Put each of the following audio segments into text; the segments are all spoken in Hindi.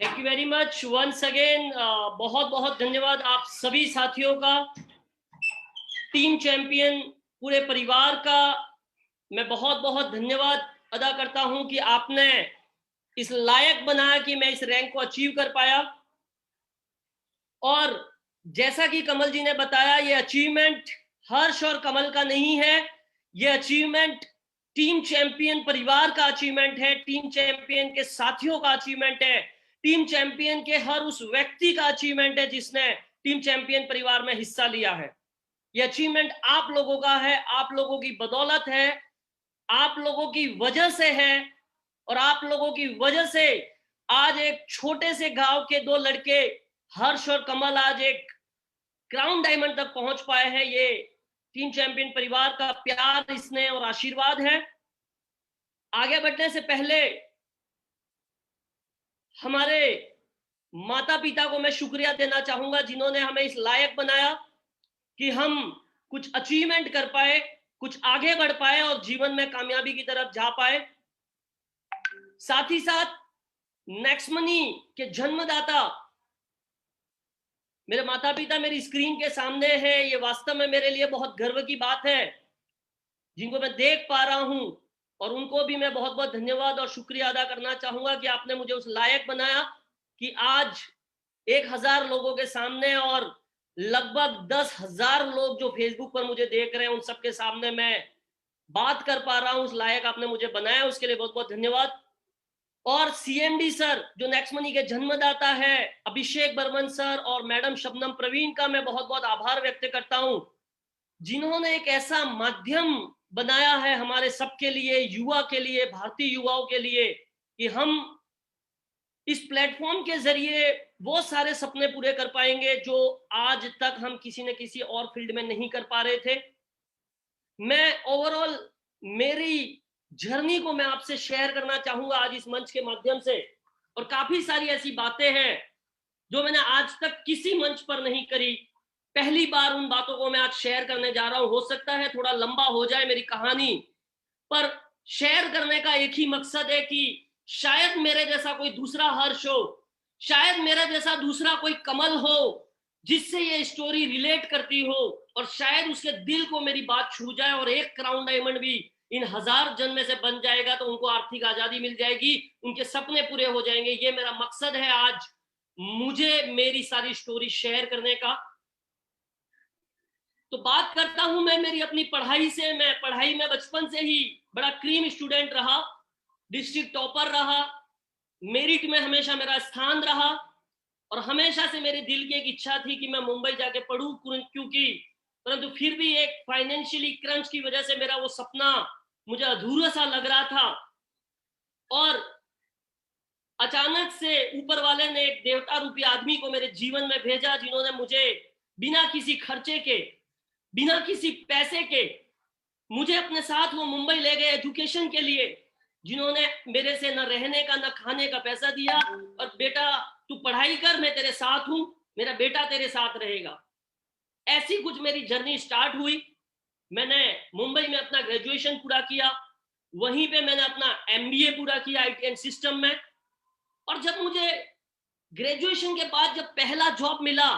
Thank you very much once again. बहुत बहुत धन्यवाद आप सभी साथियों का, टीम चैंपियन पूरे परिवार का। मैं बहुत बहुत धन्यवाद अदा करता हूं कि आपने इस लायक बनाया कि मैं इस रैंक को अचीव कर पाया। और जैसा कि कमल जी ने बताया, ये अचीवमेंट हर्ष और कमल का नहीं है, ये अचीवमेंट टीम चैंपियन परिवार का अचीवमेंट है, टीम चैंपियन के साथियों का अचीवमेंट है, टीम चैंपियन के हर उस व्यक्ति का अचीवमेंट है जिसने टीम चैंपियन परिवार में हिस्सा लिया है। ये अचीवमेंट आप लोगों का है, आप लोगों की बदौलत है, आप लोगों की वजह से है। और आप लोगों की वजह से आज एक छोटे से गांव के दो लड़के हर्ष और कमल आज एक क्राउन डायमंड तक पहुंच पाए हैं। ये टीम चैंपियन परिवार का प्यार, स्नेह और आशीर्वाद है। आगे बढ़ने से पहले हमारे माता पिता को मैं शुक्रिया देना चाहूंगा जिन्होंने हमें इस लायक बनाया कि हम कुछ अचीवमेंट कर पाए, कुछ आगे बढ़ पाए और जीवन में कामयाबी की तरफ जा पाए। साथ ही साथ नेक्स्ट मनी के जन्मदाता मेरे माता पिता मेरी स्क्रीन के सामने हैं। ये वास्तव में मेरे लिए बहुत गर्व की बात है, जिनको मैं देख पा रहा हूं, और उनको भी मैं बहुत बहुत धन्यवाद और शुक्रिया अदा करना चाहूंगा कि आपने मुझे उस लायक बनाया कि आज 1000 लोगों के सामने और लगभग 10,000 लोग जो फेसबुक पर मुझे देख रहे हैं उन सबके सामने मैं बात कर पा रहा हूं। उस लायक आपने मुझे बनाया, उसके लिए बहुत बहुत धन्यवाद। और सीएमडी सर जो नेक्स्ट मनी के जन्मदाता है, अभिषेक बर्मन सर और मैडम शबनम प्रवीण का मैं बहुत बहुत आभार व्यक्त करता हूं, जिन्होंने एक ऐसा माध्यम बनाया है हमारे सबके लिए, युवा के लिए, भारतीय युवाओं के लिए, कि हम इस प्लेटफॉर्म के जरिए वो सारे सपने पूरे कर पाएंगे जो आज तक हम किसी न किसी और फील्ड में नहीं कर पा रहे थे। मैं ओवरऑल मेरी जर्नी को मैं आपसे शेयर करना चाहूंगा आज इस मंच के माध्यम से, और काफी सारी ऐसी बातें हैं जो मैंने आज तक किसी मंच पर नहीं करी। पहली बार उन बातों को मैं आज शेयर करने जा रहा हूं। हो सकता है थोड़ा लंबा हो जाए मेरी कहानी, पर शेयर करने का एक ही मकसद है कि शायद मेरे जैसा कोई दूसरा हर्ष हो, शायद मेरा जैसा दूसरा कोई कमल हो जिससे ये स्टोरी रिलेट करती हो, और शायद उसके दिल को मेरी बात छू जाए और एक क्राउन डायमंड भी इन 1000 जन में से बन जाएगा तो उनको आर्थिक आजादी मिल जाएगी, उनके सपने पूरे हो जाएंगे। ये मेरा मकसद है आज मुझे मेरी सारी स्टोरी शेयर करने का। तो बात करता हूं मैं मेरी अपनी पढ़ाई से। मैं पढ़ाई में बचपन से ही बड़ा क्रीम स्टूडेंट रहा, डिस्ट्रिक्ट टॉपर रहा, मेरिट में हमेशा मेरा स्थान रहा, और हमेशा से मेरे दिल की एक इच्छा थी कि मैं मुंबई जाके पढूं, क्योंकि परंतु फिर भी एक फाइनेंशियली क्रंच की वजह से मेरा वो सपना मुझे अधूरा सा लग रहा था। और अचानक से ऊपर वाले ने एक देवता रूपी आदमी को मेरे जीवन में भेजा, जिन्होंने मुझे बिना किसी खर्चे के, बिना किसी पैसे के मुझे अपने साथ वो मुंबई ले गए एजुकेशन के लिए, जिन्होंने मेरे से न रहने का न खाने का पैसा दिया, और बेटा तू पढ़ाई कर, मैं तेरे साथ हूं, मेरा बेटा तेरे साथ रहेगा। ऐसी कुछ मेरी जर्नी स्टार्ट हुई। मैंने मुंबई में अपना ग्रेजुएशन पूरा किया, वहीं पे मैंने अपना एमबीए पूरा किया आईटी एंड सिस्टम में। और जब मुझे ग्रेजुएशन के बाद जब पहला जॉब मिला,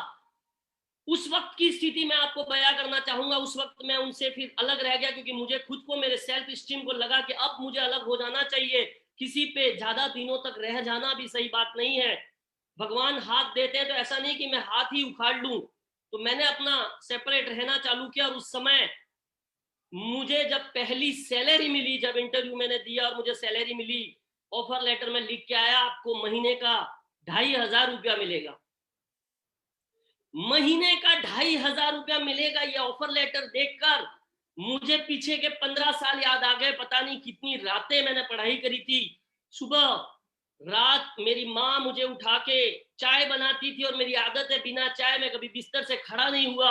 उस वक्त की स्थिति मैं आपको बयां करना चाहूंगा। उस वक्त मैं उनसे फिर अलग रह गया, क्योंकि मुझे खुद को, मेरे सेल्फ स्टीम को लगा कि अब मुझे अलग हो जाना चाहिए। किसी पे ज्यादा दिनों तक रह जाना भी सही बात नहीं है। भगवान हाथ देते हैं तो ऐसा नहीं कि मैं हाथ ही उखाड़ लूं। तो मैंने अपना सेपरेट रहना चालू किया, और उस समय मुझे जब पहली सैलरी मिली, जब इंटरव्यू मैंने दिया और मुझे सैलरी मिली, ऑफर लेटर में लिख के आया आपको महीने का 2,500 रुपया मिलेगा। महीने का 2,500 रुपया मिलेगा, ये ऑफर लेटर देखकर मुझे पीछे के 15 साल याद आ गए। पता नहीं कितनी रातें मैंने पढ़ाई करी थी। सुबह रात मेरी माँ मुझे उठा के चाय बनाती थी, और मेरी आदत है बिना चाय में कभी बिस्तर से खड़ा नहीं हुआ।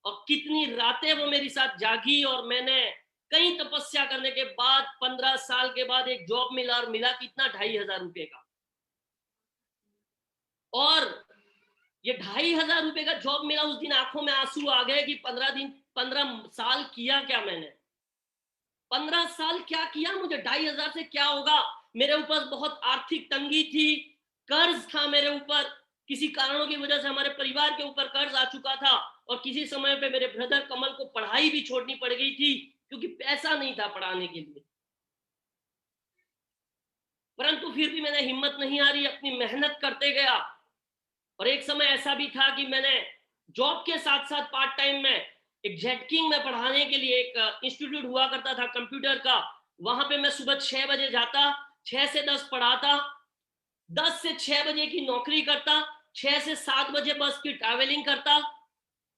और कितनी रातें वो मेरे साथ जागी, और मैंने कई तपस्या करने के बाद 15 साल के बाद एक जॉब मिला, और मिला कितना, 2,500 रुपए का। और ये 2,500 रुपए का जॉब मिला, उस दिन आंखों में आंसू आ गए कि 15 साल किया क्या मैंने। 15 साल क्या किया, मुझे 2,500 से क्या होगा। मेरे ऊपर बहुत आर्थिक तंगी थी, कर्ज था मेरे ऊपर, किसी कारणों की वजह से हमारे परिवार के ऊपर कर्ज आ चुका था, और किसी समय पे मेरे ब्रदर कमल को पढ़ाई भी छोड़नी पड़ गई थी क्योंकि पैसा नहीं था पढ़ाने के लिए। परंतु फिर भी मैंने हिम्मत नहीं हारी, अपनी मेहनत करते गया। और एक समय ऐसा भी था कि मैंने जॉब के साथ साथ पार्ट टाइम में एक जेटकिंग में पढ़ाने के लिए एक इंस्टीट्यूट हुआ करता था कंप्यूटर का, वहां पे मैं सुबह 6 बजे जाता, 6 से 10 पढ़ाता, 10 से 6 बजे की नौकरी करता, 6 से 7 बजे बस की ट्रैवलिंग करता,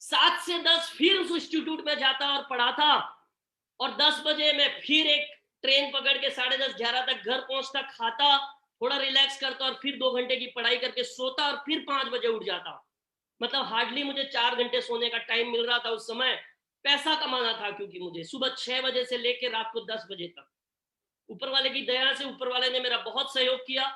7 से 10 फिर उस इंस्टीट्यूट में जाता और पढ़ाता, और 10 बजे मैं फिर एक ट्रेन पकड़ के 10:30 11 तक घर पहुंचता, खाता, थोड़ा रिलैक्स करता और फिर 2 घंटे की पढ़ाई करके सोता और फिर 5 बजे उठ जाता। मतलब हार्डली मुझे 4 घंटे सोने का टाइम मिल रहा था उस समय। पैसा कमाना था क्योंकि मुझे सुबह 6 बजे से लेकर रात को 10 बजे तक। ऊपर वाले की दया से ऊपर वाले ने मेरा बहुत सहयोग किया,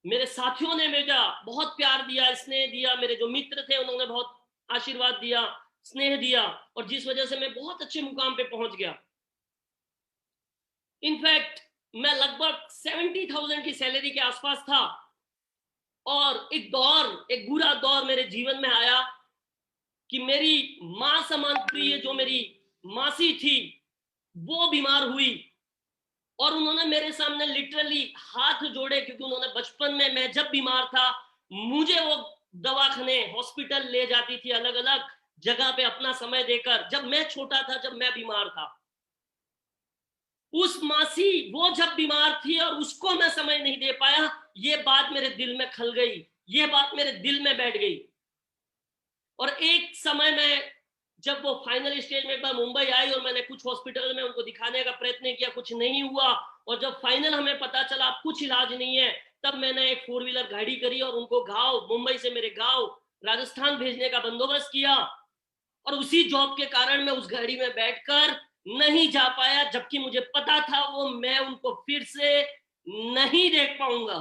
मेरे साथियों ने मेरा बहुत प्यार दिया, स्नेह दिया, मेरे जो मित्र थे उन्होंने बहुत आशीर्वाद दिया, स्नेह दिया, और जिस वजह से मैं बहुत अच्छे मुकाम पे पहुंच गया। इनफैक्ट मैं लगभग 70,000 की सैलरी के आसपास था, और एक बुरा दौर मेरे जीवन में आया कि मेरी मां समान प्रिय जो मेरी मासी थी वो बीमार हुई, और उन्होंने मेरे सामने लिटरली हाथ जोड़े, क्योंकि उन्होंने बचपन में मैं जब बीमार था मुझे वो दवाखाने हॉस्पिटल ले जाती थी, अलग अलग जगह पे अपना समय देकर, जब मैं छोटा था, जब मैं बीमार था। उस मासी वो जब बीमार थी और उसको मैं समय नहीं दे पाया, ये बात मेरे दिल में खल गई, ये बात मेरे दिल में बैठ गई। और एक समय में जब वो फाइनल स्टेज में एक बार मुंबई आई और मैंने कुछ हॉस्पिटल में उनको दिखाने का प्रयत्न किया, कुछ नहीं हुआ, और जब फाइनल हमें पता चला कुछ इलाज नहीं है, तब मैंने एक 4 व्हीलर गाड़ी करी और उनको मुंबई से मेरे गांव राजस्थान भेजने का बंदोबस्त किया। और उसी जॉब के कारण मैं उस गाड़ी में बैठकर नहीं जा पाया, जबकि मुझे पता था वो मैं उनको फिर से नहीं देख पाऊंगा।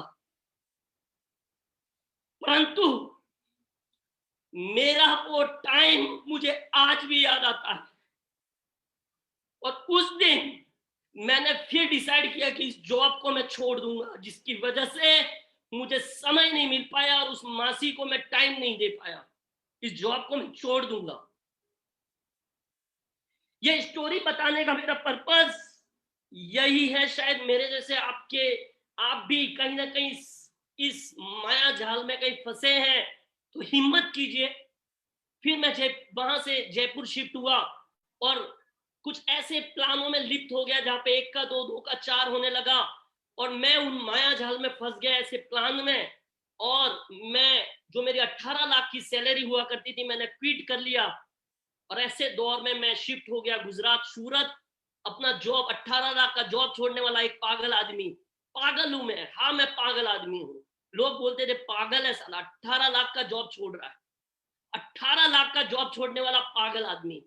परंतु मेरा वो टाइम मुझे आज भी याद आता है, और उस दिन मैंने फिर डिसाइड किया कि इस जॉब को मैं छोड़ दूंगा, जिसकी वजह से मुझे समय नहीं मिल पाया और उस मासी को मैं टाइम नहीं दे पाया। इस जॉब को मैं छोड़ दूंगा। ये स्टोरी बताने का मेरा पर्पस यही है, शायद मेरे जैसे आप भी कहीं ना कहीं इस माया जाल में कहीं फंसे हैं, तो हिम्मत कीजिए। फिर मैं वहां से जयपुर शिफ्ट हुआ और कुछ ऐसे प्लानों में लिप्त हो गया जहां पे 1 का 2, 2 का 4 होने लगा, और मैं उन माया जाल में फंस गया ऐसे प्लान में। और मैं जो मेरी 18 लाख की सैलरी हुआ करती थी मैंने क्विट कर लिया, और ऐसे दौर में मैं शिफ्ट हो गया गुजरात सूरत। अपना जॉब 18 लाख का जॉब छोड़ने वाला एक पागल आदमी, पागल हूं मैं, हाँ मैं पागल आदमी हूँ। लोग बोलते थे पागल है साला, 18 लाख का जॉब छोड़ रहा है, 18 लाख का जॉब छोड़ने वाला पागल आदमी।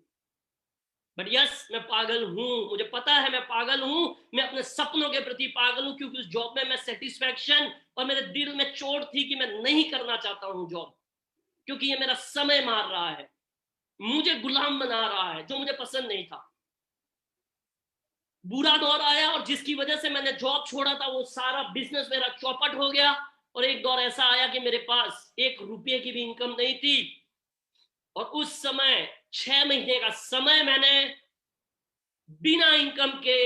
बट यस, मैं पागल हूं, मुझे पता है मैं पागल हूं। मैं अपने सपनों के प्रति पागल हूं, क्योंकि उस जॉब में मैं सेटिस्फैक्शन और मेरे दिल में चोट थी कि मैं नहीं करना चाहता हूं जॉब, क्योंकि ये मेरा समय मार रहा है, मुझे गुलाम बना रहा है, जो मुझे पसंद नहीं था। बुरा दौर आया और जिसकी वजह से मैंने जॉब छोड़ा था वो सारा बिजनेस मेरा चौपट हो गया। और एक दौर ऐसा आया कि मेरे पास 1 रुपये की भी इनकम नहीं थी, और उस समय 6 महीने का समय मैंने बिना इनकम के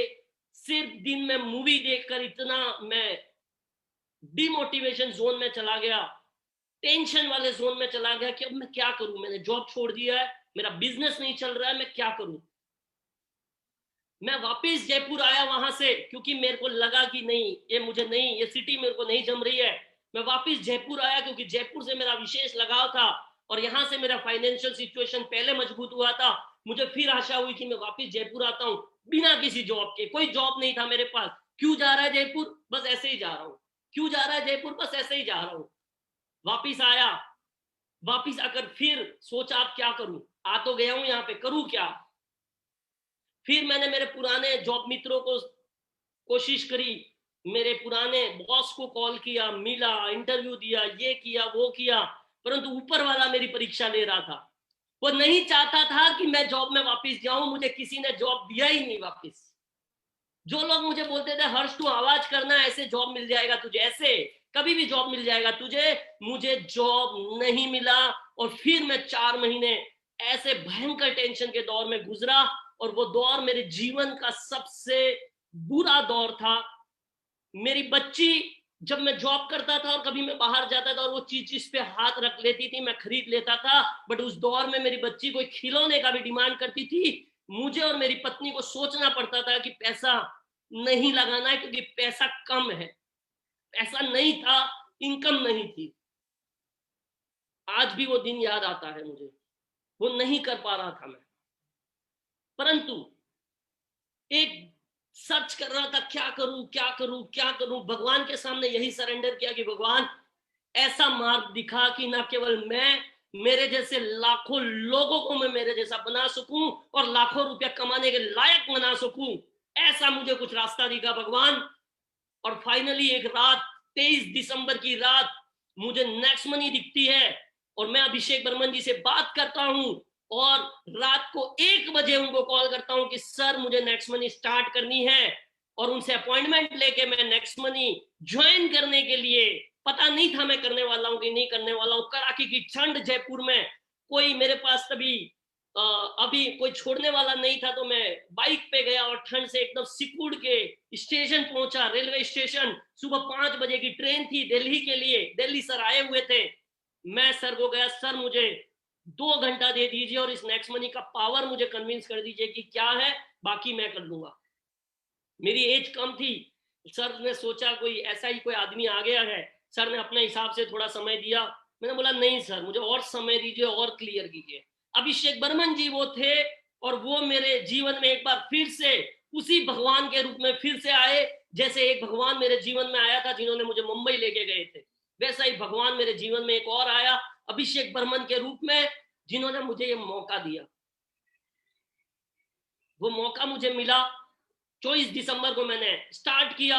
सिर्फ दिन में मूवी देखकर इतना मैं डिमोटिवेशन जोन में चला गया, टेंशन वाले जोन में चला गया कि अब मैं क्या करूं, मैंने जॉब छोड़ दिया है, मेरा बिजनेस नहीं चल रहा है, मैं क्या करूं। मैं वापस जयपुर आया वहां से, क्योंकि मेरे को लगा कि नहीं, ये सिटी मेरे को नहीं जम रही है। मैं वापस जयपुर आया क्योंकि जयपुर से मेरा विशेष लगाव था, और यहाँ से मेरा फाइनेंशियल सिचुएशन पहले मजबूत हुआ था। मुझे फिर आशा हुई कि मैं वापस जयपुर आता हूँ बिना किसी जॉब के, कोई जॉब नहीं था मेरे पास। क्यों जा रहा है जयपुर, बस ऐसे ही जा रहा हूँ, क्यों जा रहा है जयपुर, बस ऐसे ही जा रहा हूँ। वापिस आया, वापिस आकर फिर सोचा अब क्या करूं, आ तो गया हूं यहाँ पे, करूं क्या। फिर मैंने मेरे पुराने जॉब मित्रों को कोशिश करी, मेरे पुराने बॉस को कॉल किया, मिला, इंटरव्यू दिया, ये किया वो किया, परंतु ऊपर वाला मेरी परीक्षा ले रहा था। वो नहीं चाहता था कि मैं जॉब में वापस जाऊं, मुझे किसी ने जॉब दिया ही नहीं वापस। जो लोग मुझे बोलते थे हर्ष तू आवाज करना, ऐसे जॉब मिल जाएगा तुझे, ऐसे कभी भी जॉब मिल जाएगा तुझे। मुझे जॉब नहीं मिला और फिर मैं 4 महीने ऐसे भयंकर टेंशन के दौर में गुजरा, और वो दौर मेरे जीवन का सबसे बुरा दौर था। मेरी बच्ची, जब मैं जॉब करता था और कभी मैं बाहर जाता था और वो चीज जिस पे हाथ रख लेती थी मैं खरीद लेता था, बट उस दौर में मेरी बच्ची कोई खिलौने का भी डिमांड करती थी, मुझे और मेरी पत्नी को सोचना पड़ता था कि पैसा नहीं लगाना है क्योंकि पैसा कम है। पैसा नहीं था, इनकम नहीं थी। आज भी वो दिन याद आता है मुझे, वो नहीं कर पा रहा था मैं, परंतु एक सर्च कर रहा था, क्या करूं क्या करूं क्या करूं। भगवान के सामने यही सरेंडर किया कि भगवान ऐसा मार्ग दिखा कि ना केवल मैं, मेरे जैसे लाखों लोगों को मैं मेरे जैसा बना सकूं और लाखों रुपया कमाने के लायक बना सकूं। ऐसा मुझे कुछ रास्ता दिखा भगवान। और फाइनली एक रात, 23 दिसंबर की रात, मुझे नेक्स्ट मनी दिखती है और मैं अभिषेक बर्मन जी से बात करता हूं और रात को 1 बजे उनको कॉल करता हूं कि सर मुझे नेक्स्ट मनी स्टार्ट करनी है, और उनसे अपॉइंटमेंट लेके मैं नेक्स्ट मनी ज्वाइन करने के लिए, पता नहीं था मैं करने वाला हूं कि नहीं करने वाला हूं। कड़ाके की ठंड जयपुर में, कोई मेरे पास तभी अभी कोई छोड़ने वाला नहीं था, तो मैं बाइक पे गया और ठंड से एकदम सिकुड़ के स्टेशन पहुंचा, रेलवे स्टेशन। सुबह 5 बजे की ट्रेन थी दिल्ली के लिए, दिल्ली सर आए हुए थे। मैं सर को गया, सर मुझे 2 घंटा दे दीजिए और इस नेक्स्ट मनी का पावर मुझे कन्विंस कर दीजिए कि क्या है, बाकी मैं कर लूंगा। मेरी एज कम थी। सर ने सोचा कोई ऐसा ही कोई आदमी आ गया है, सर ने अपने हिसाब से थोड़ा समय दिया। मैंने बोला नहीं सर, मुझे और समय दीजिए और क्लियर कीजिए। अभिषेक बर्मन जी वो थे, और वो मेरे जीवन में एक बार फिर से उसी भगवान के रूप में फिर से आए, जैसे एक भगवान मेरे जीवन में आया था जिन्होंने मुझे मुंबई लेके गए थे, वैसा ही भगवान मेरे जीवन में एक और आया अभिषेक बर्मन के रूप में, जिन्होंने मुझे ये मौका दिया। वो मौका मुझे मिला। 24 दिसंबर को मैंने स्टार्ट किया।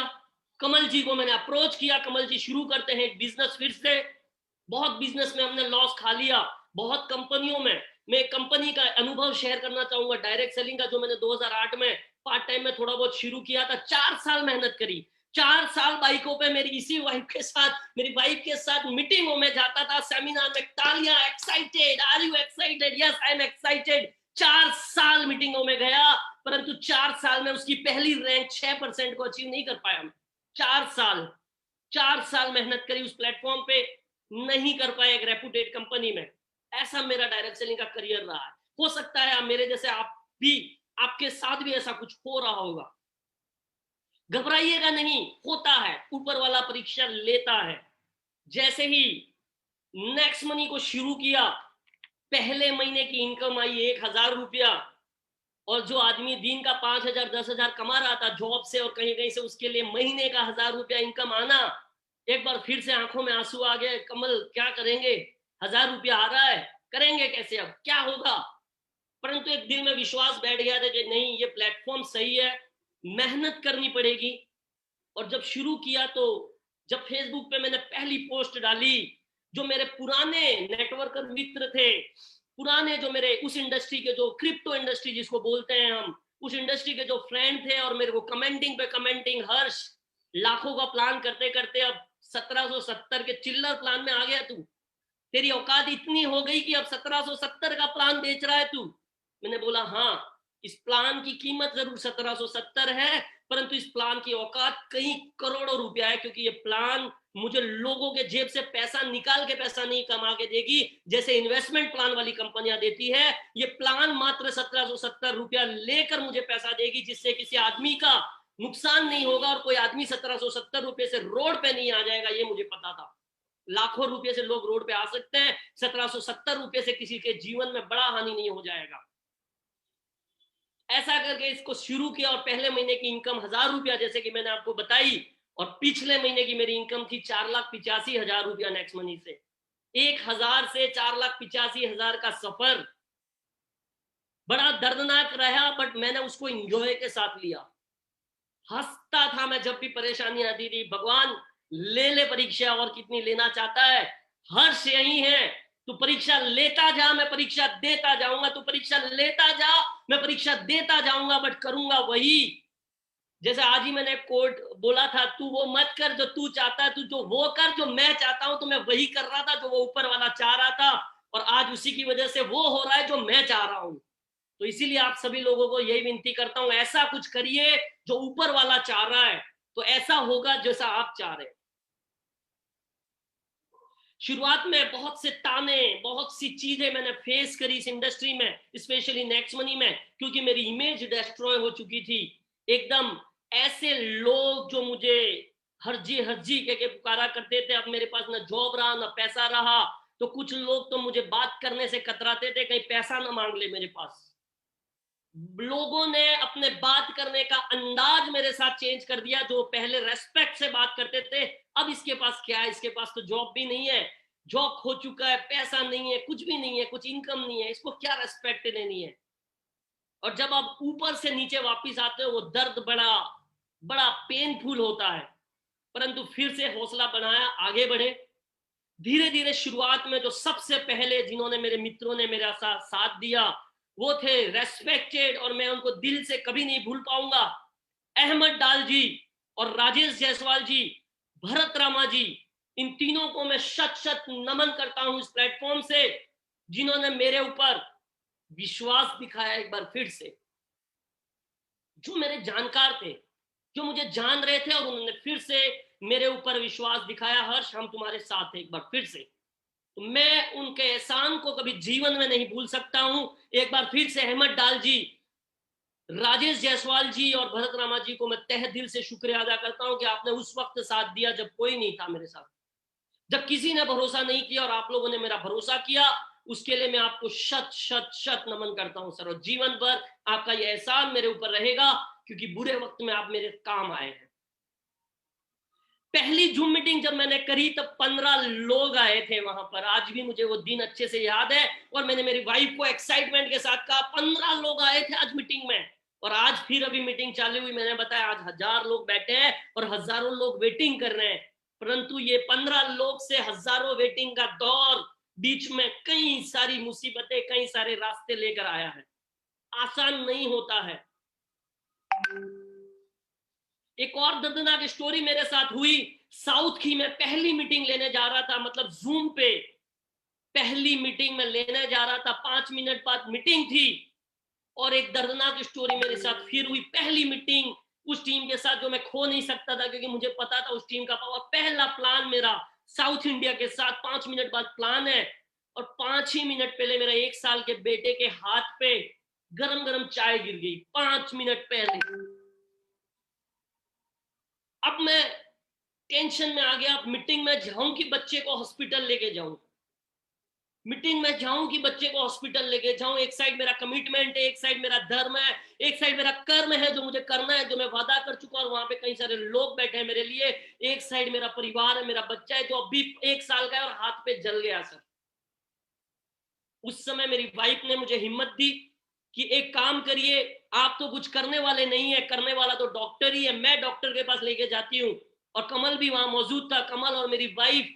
कमल जी को मैंने अप्रोच किया, कमल जी शुरू करते हैं एक बिजनेस फिर से। बहुत बिजनेस में हमने लॉस खा लिया, बहुत कंपनियों में। मैं एक कंपनी का अनुभव शेयर करना चाहूंगा, डायरेक्ट सेलिंग का, जो मैंने 2008 में पार्ट टाइम में थोड़ा बहुत शुरू किया था। 4 साल मेहनत करी, 4 साल बाइकों पे मेरी इसी वाइफ के साथ, मेरी वाइफ के साथ मीटिंगों में जाता था, सेमिनार में तालियां, excited, are you excited, yes I am excited. 4 साल मीटिंगों में गया, परंतु 4 साल में उसकी पहली रैंक 6% को अचीव नहीं कर पाया मैं। 4 साल मेहनत करी उस प्लेटफॉर्म पे, नहीं कर पाए एक रेपुटेड कंपनी में। ऐसा मेरा डायरेक्ट सेलिंग का करियर रहा है। हो सकता है मेरे जैसे आप भी, आपके साथ भी ऐसा कुछ हो रहा होगा। घबराइएगा नहीं, होता है, ऊपर वाला परीक्षा लेता है। जैसे ही नेक्स्ट मनी को शुरू किया, पहले महीने की इनकम आई 1,000 रुपया, और जो आदमी दिन का 5,000 10,000 कमा रहा था जॉब से और कहीं कहीं से, उसके लिए महीने का 1,000 रुपया इनकम आना, एक बार फिर से आंखों में आंसू आ गए। कमल क्या करेंगे, 1,000 रुपया आ रहा है, करेंगे कैसे, अब क्या होगा। परंतु एक दिल में विश्वास बैठ गया था कि नहीं, ये प्लेटफॉर्म सही है, मेहनत करनी पड़ेगी। और जब शुरू किया, तो जब फेसबुक पे मैंने पहली पोस्ट डाली, जो मेरे पुराने नेटवर्कर मित्र थे, पुराने जो मेरे उस इंडस्ट्री के, जो क्रिप्टो इंडस्ट्री जिसको बोलते हैं हम, उस इंडस्ट्री के जो फ्रेंड थे, और मेरे को कमेंटिंग पे कमेंटिंग, हर्ष लाखों का प्लान करते करते अब 1770 के चिल्लर प्लान में आ गया तू, तेरी औकात इतनी हो गई कि अब 1770 का प्लान बेच रहा है तू। मैंने बोला हाँ, इस प्लान की कीमत जरूर 1770 है, परंतु इस प्लान की औकात कई करोड़ों रुपया है, क्योंकि ये प्लान मुझे लोगों के जेब से पैसा निकाल के पैसा नहीं कमा के देगी, जैसे इन्वेस्टमेंट प्लान वाली कंपनियां देती है। ये प्लान मात्र 1770 रुपया लेकर मुझे पैसा देगी, जिससे किसी आदमी का नुकसान नहीं होगा और कोई आदमी 1770 रुपये से रोड पे नहीं आ जाएगा, ये मुझे पता था। लाखों रुपए से लोग रोड पे आ सकते हैं, 1770 रुपये से किसी के जीवन में बड़ा हानि नहीं हो जाएगा। ऐसा करके इसको शुरू किया, और पहले महीने की इनकम 1,000 रुपया, जैसे कि मैंने आपको बताई, और पिछले महीने की मेरी इनकम थी 4,85,000 रुपया नेक्स्ट मनी से। 1,000 से 4,85,000 का सफर बड़ा दर्दनाक रहा, बट मैंने उसको एंजॉय के साथ लिया। हंसता था मैं जब भी परेशानी आती थी, भगवान ले ले परीक्षा, और कितनी लेना चाहता है, हर्ष यही है, तू परीक्षा लेता जा, मैं परीक्षा देता जाऊंगा, तू परीक्षा लेता जा, मैं परीक्षा देता जाऊंगा, बट करूंगा वही जैसे आज ही मैंने कोट बोला था, तू वो मत कर जो तू चाहता है, तू जो वो कर जो मैं चाहता हूं। तो मैं वही कर रहा था जो वो ऊपर वाला चाह रहा था, और आज उसी की वजह से वो हो रहा है जो मैं चाह रहा हूं। तो इसीलिए आप सभी लोगों को यही विनती करता हूं, ऐसा कुछ करिए जो ऊपर वाला चाह रहा है, तो ऐसा होगा जैसा आप चाह रहे हैं। शुरुआत में बहुत से ताने, बहुत सी चीजें मैंने फेस करी इस इंडस्ट्री में, स्पेशली नेक्स्ट मनी में, क्योंकि मेरी इमेज डिस्ट्रॉय हो चुकी थी एकदम। ऐसे लोग जो मुझे हर्जी हर्जी के पुकारा करते थे, अब मेरे पास ना जॉब रहा ना पैसा रहा, तो कुछ लोग तो मुझे बात करने से कतराते थे, कहीं पैसा ना मांग ले मेरे पास। लोगों ने अपने बात करने का अंदाज मेरे साथ चेंज कर दिया। जो पहले रेस्पेक्ट से बात करते थे, अब इसके पास क्या है, इसके पास तो जॉब भी नहीं है, जॉब खो चुका है, पैसा नहीं है, कुछ भी नहीं है, कुछ इनकम नहीं है, इसको क्या रेस्पेक्ट देनी है। और जब आप ऊपर से नीचे वापस आते हो, वो दर्द बड़ा बड़ा पेनफुल होता है। परंतु फिर से हौसला बनाया, आगे बढ़े। धीरे धीरे शुरुआत में जो सबसे पहले जिन्होंने, मेरे मित्रों ने मेरा साथ दिया, वो थे रेस्पेक्टेड, और मैं उनको दिल से कभी नहीं भूल पाऊंगा, अहमद डाल जी और राजेश जायसवाल जी, भरत रामा जी। इन तीनों को मैं शत शत नमन करता हूं इस प्लेटफॉर्म से, जिन्होंने मेरे ऊपर विश्वास दिखाया एक बार फिर से। जो मेरे जानकार थे, जो मुझे जान रहे थे, और उन्होंने फिर से मेरे ऊपर विश्वास दिखाया, हर्ष हम तुम्हारे साथ हैं एक बार फिर से। तो मैं उनके एहसान को कभी जीवन में नहीं भूल सकता हूं। एक बार फिर से अहमद डाल जी, राजेश जायसवाल जी और भरत रामा जी को मैं तहे दिल से शुक्रिया अदा करता हूं कि आपने उस वक्त साथ दिया जब कोई नहीं था मेरे साथ, जब किसी ने भरोसा नहीं किया, और आप लोगों ने मेरा भरोसा किया। उसके लिए मैं आपको शत शत शत नमन करता हूं सर, और जीवन भर आपका यह एहसान मेरे ऊपर रहेगा, क्योंकि बुरे वक्त में आप मेरे काम आए हैं। पहली जूम मीटिंग जब मैंने करी तब 15 लोग आए थे वहां पर। आज भी मुझे वो दिन अच्छे से याद है, और मैंने मेरी वाइफ को एक्साइटमेंट के साथ कहा 15 लोग आए थे आज मीटिंग में। और आज फिर अभी मीटिंग चालू हुई, मैंने बताया आज 1000 लोग बैठे हैं और हजारों लोग वेटिंग कर रहे हैं। परंतु ये 15 लोग से हजारों वेटिंग का दौर, बीच में कई सारी मुसीबतें, कई सारे रास्ते लेकर आया है। आसान नहीं होता है। एक और दर्दनाक स्टोरी मेरे साथ हुई। साउथ की मैं पहली मीटिंग लेने जा रहा था, मतलब जूम पे पहली मीटिंग में लेने जा रहा था। 5 मिनट बाद मीटिंग थी, और एक दर्दनाक स्टोरी मेरे साथ फिर हुई। पहली मीटिंग उस टीम के साथ जो मैं खो नहीं सकता था, क्योंकि मुझे पता था उस टीम का पावर। पहला प्लान मेरा साउथ इंडिया के साथ 5 मिनट बाद प्लान है, और 5 ही मिनट पहले मेरा 1 साल के बेटे के हाथ पे गरम गरम चाय गिर गई, 5 मिनट पहले। अब मैं टेंशन में आ गया। अब मीटिंग में जाऊं कि बच्चे को हॉस्पिटल लेके जाऊं, मीटिंग में जाऊं कि बच्चे को हॉस्पिटल लेके जाऊं। एक साइड मेरा कमिटमेंट है, एक साइड मेरा धर्म है, एक साइड मेरा कर्म है जो मुझे करना है, जो मैं वादा कर चुका, और वहां पे कई सारे लोग बैठे हैं मेरे लिए। एक साइड मेरा परिवार है, मेरा बच्चा है जो अभी 1 साल का है और हाथ पे जल गया सर। उस समय मेरी वाइफ ने मुझे हिम्मत दी कि एक काम करिए, आप तो कुछ करने वाले नहीं है, करने वाला तो डॉक्टर ही है, मैं डॉक्टर के पास लेके जाती हूँ। और कमल भी वहां मौजूद था। कमल और मेरी वाइफ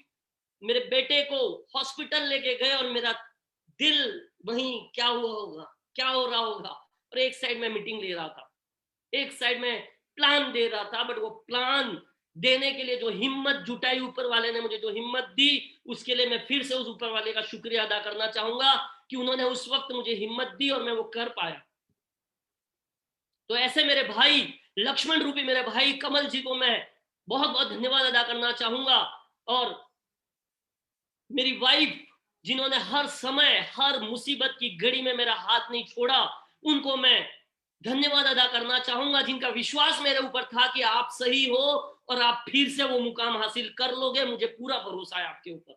मेरे बेटे को हॉस्पिटल लेके गए, और मेरा दिल वहीं क्या हुआ होगा, क्या हो रहा होगा। और एक साइड में मीटिंग ले रहा था, एक साइड में प्लान दे रहा था। बट वो प्लान देने के लिए जो हिम्मत जुटाई ऊपर वाले ने, मुझे जो हिम्मत दी, उसके लिए मैं फिर से उस ऊपर वाले का शुक्रिया अदा करना चाहूंगा कि उन्होंने उस वक्त मुझे हिम्मत दी और मैं वो कर पाया। तो ऐसे मेरे भाई, लक्ष्मण रूपी मेरे भाई कमल जी को मैं बहुत बहुत धन्यवाद अदा करना चाहूंगा। और मेरी वाइफ, जिन्होंने हर समय हर मुसीबत की घड़ी में मेरा हाथ नहीं छोड़ा, उनको मैं धन्यवाद अदा करना चाहूंगा, जिनका विश्वास मेरे ऊपर था कि आप सही हो और आप फिर से वो मुकाम हासिल कर लोगे। मुझे पूरा भरोसा है आपके ऊपर।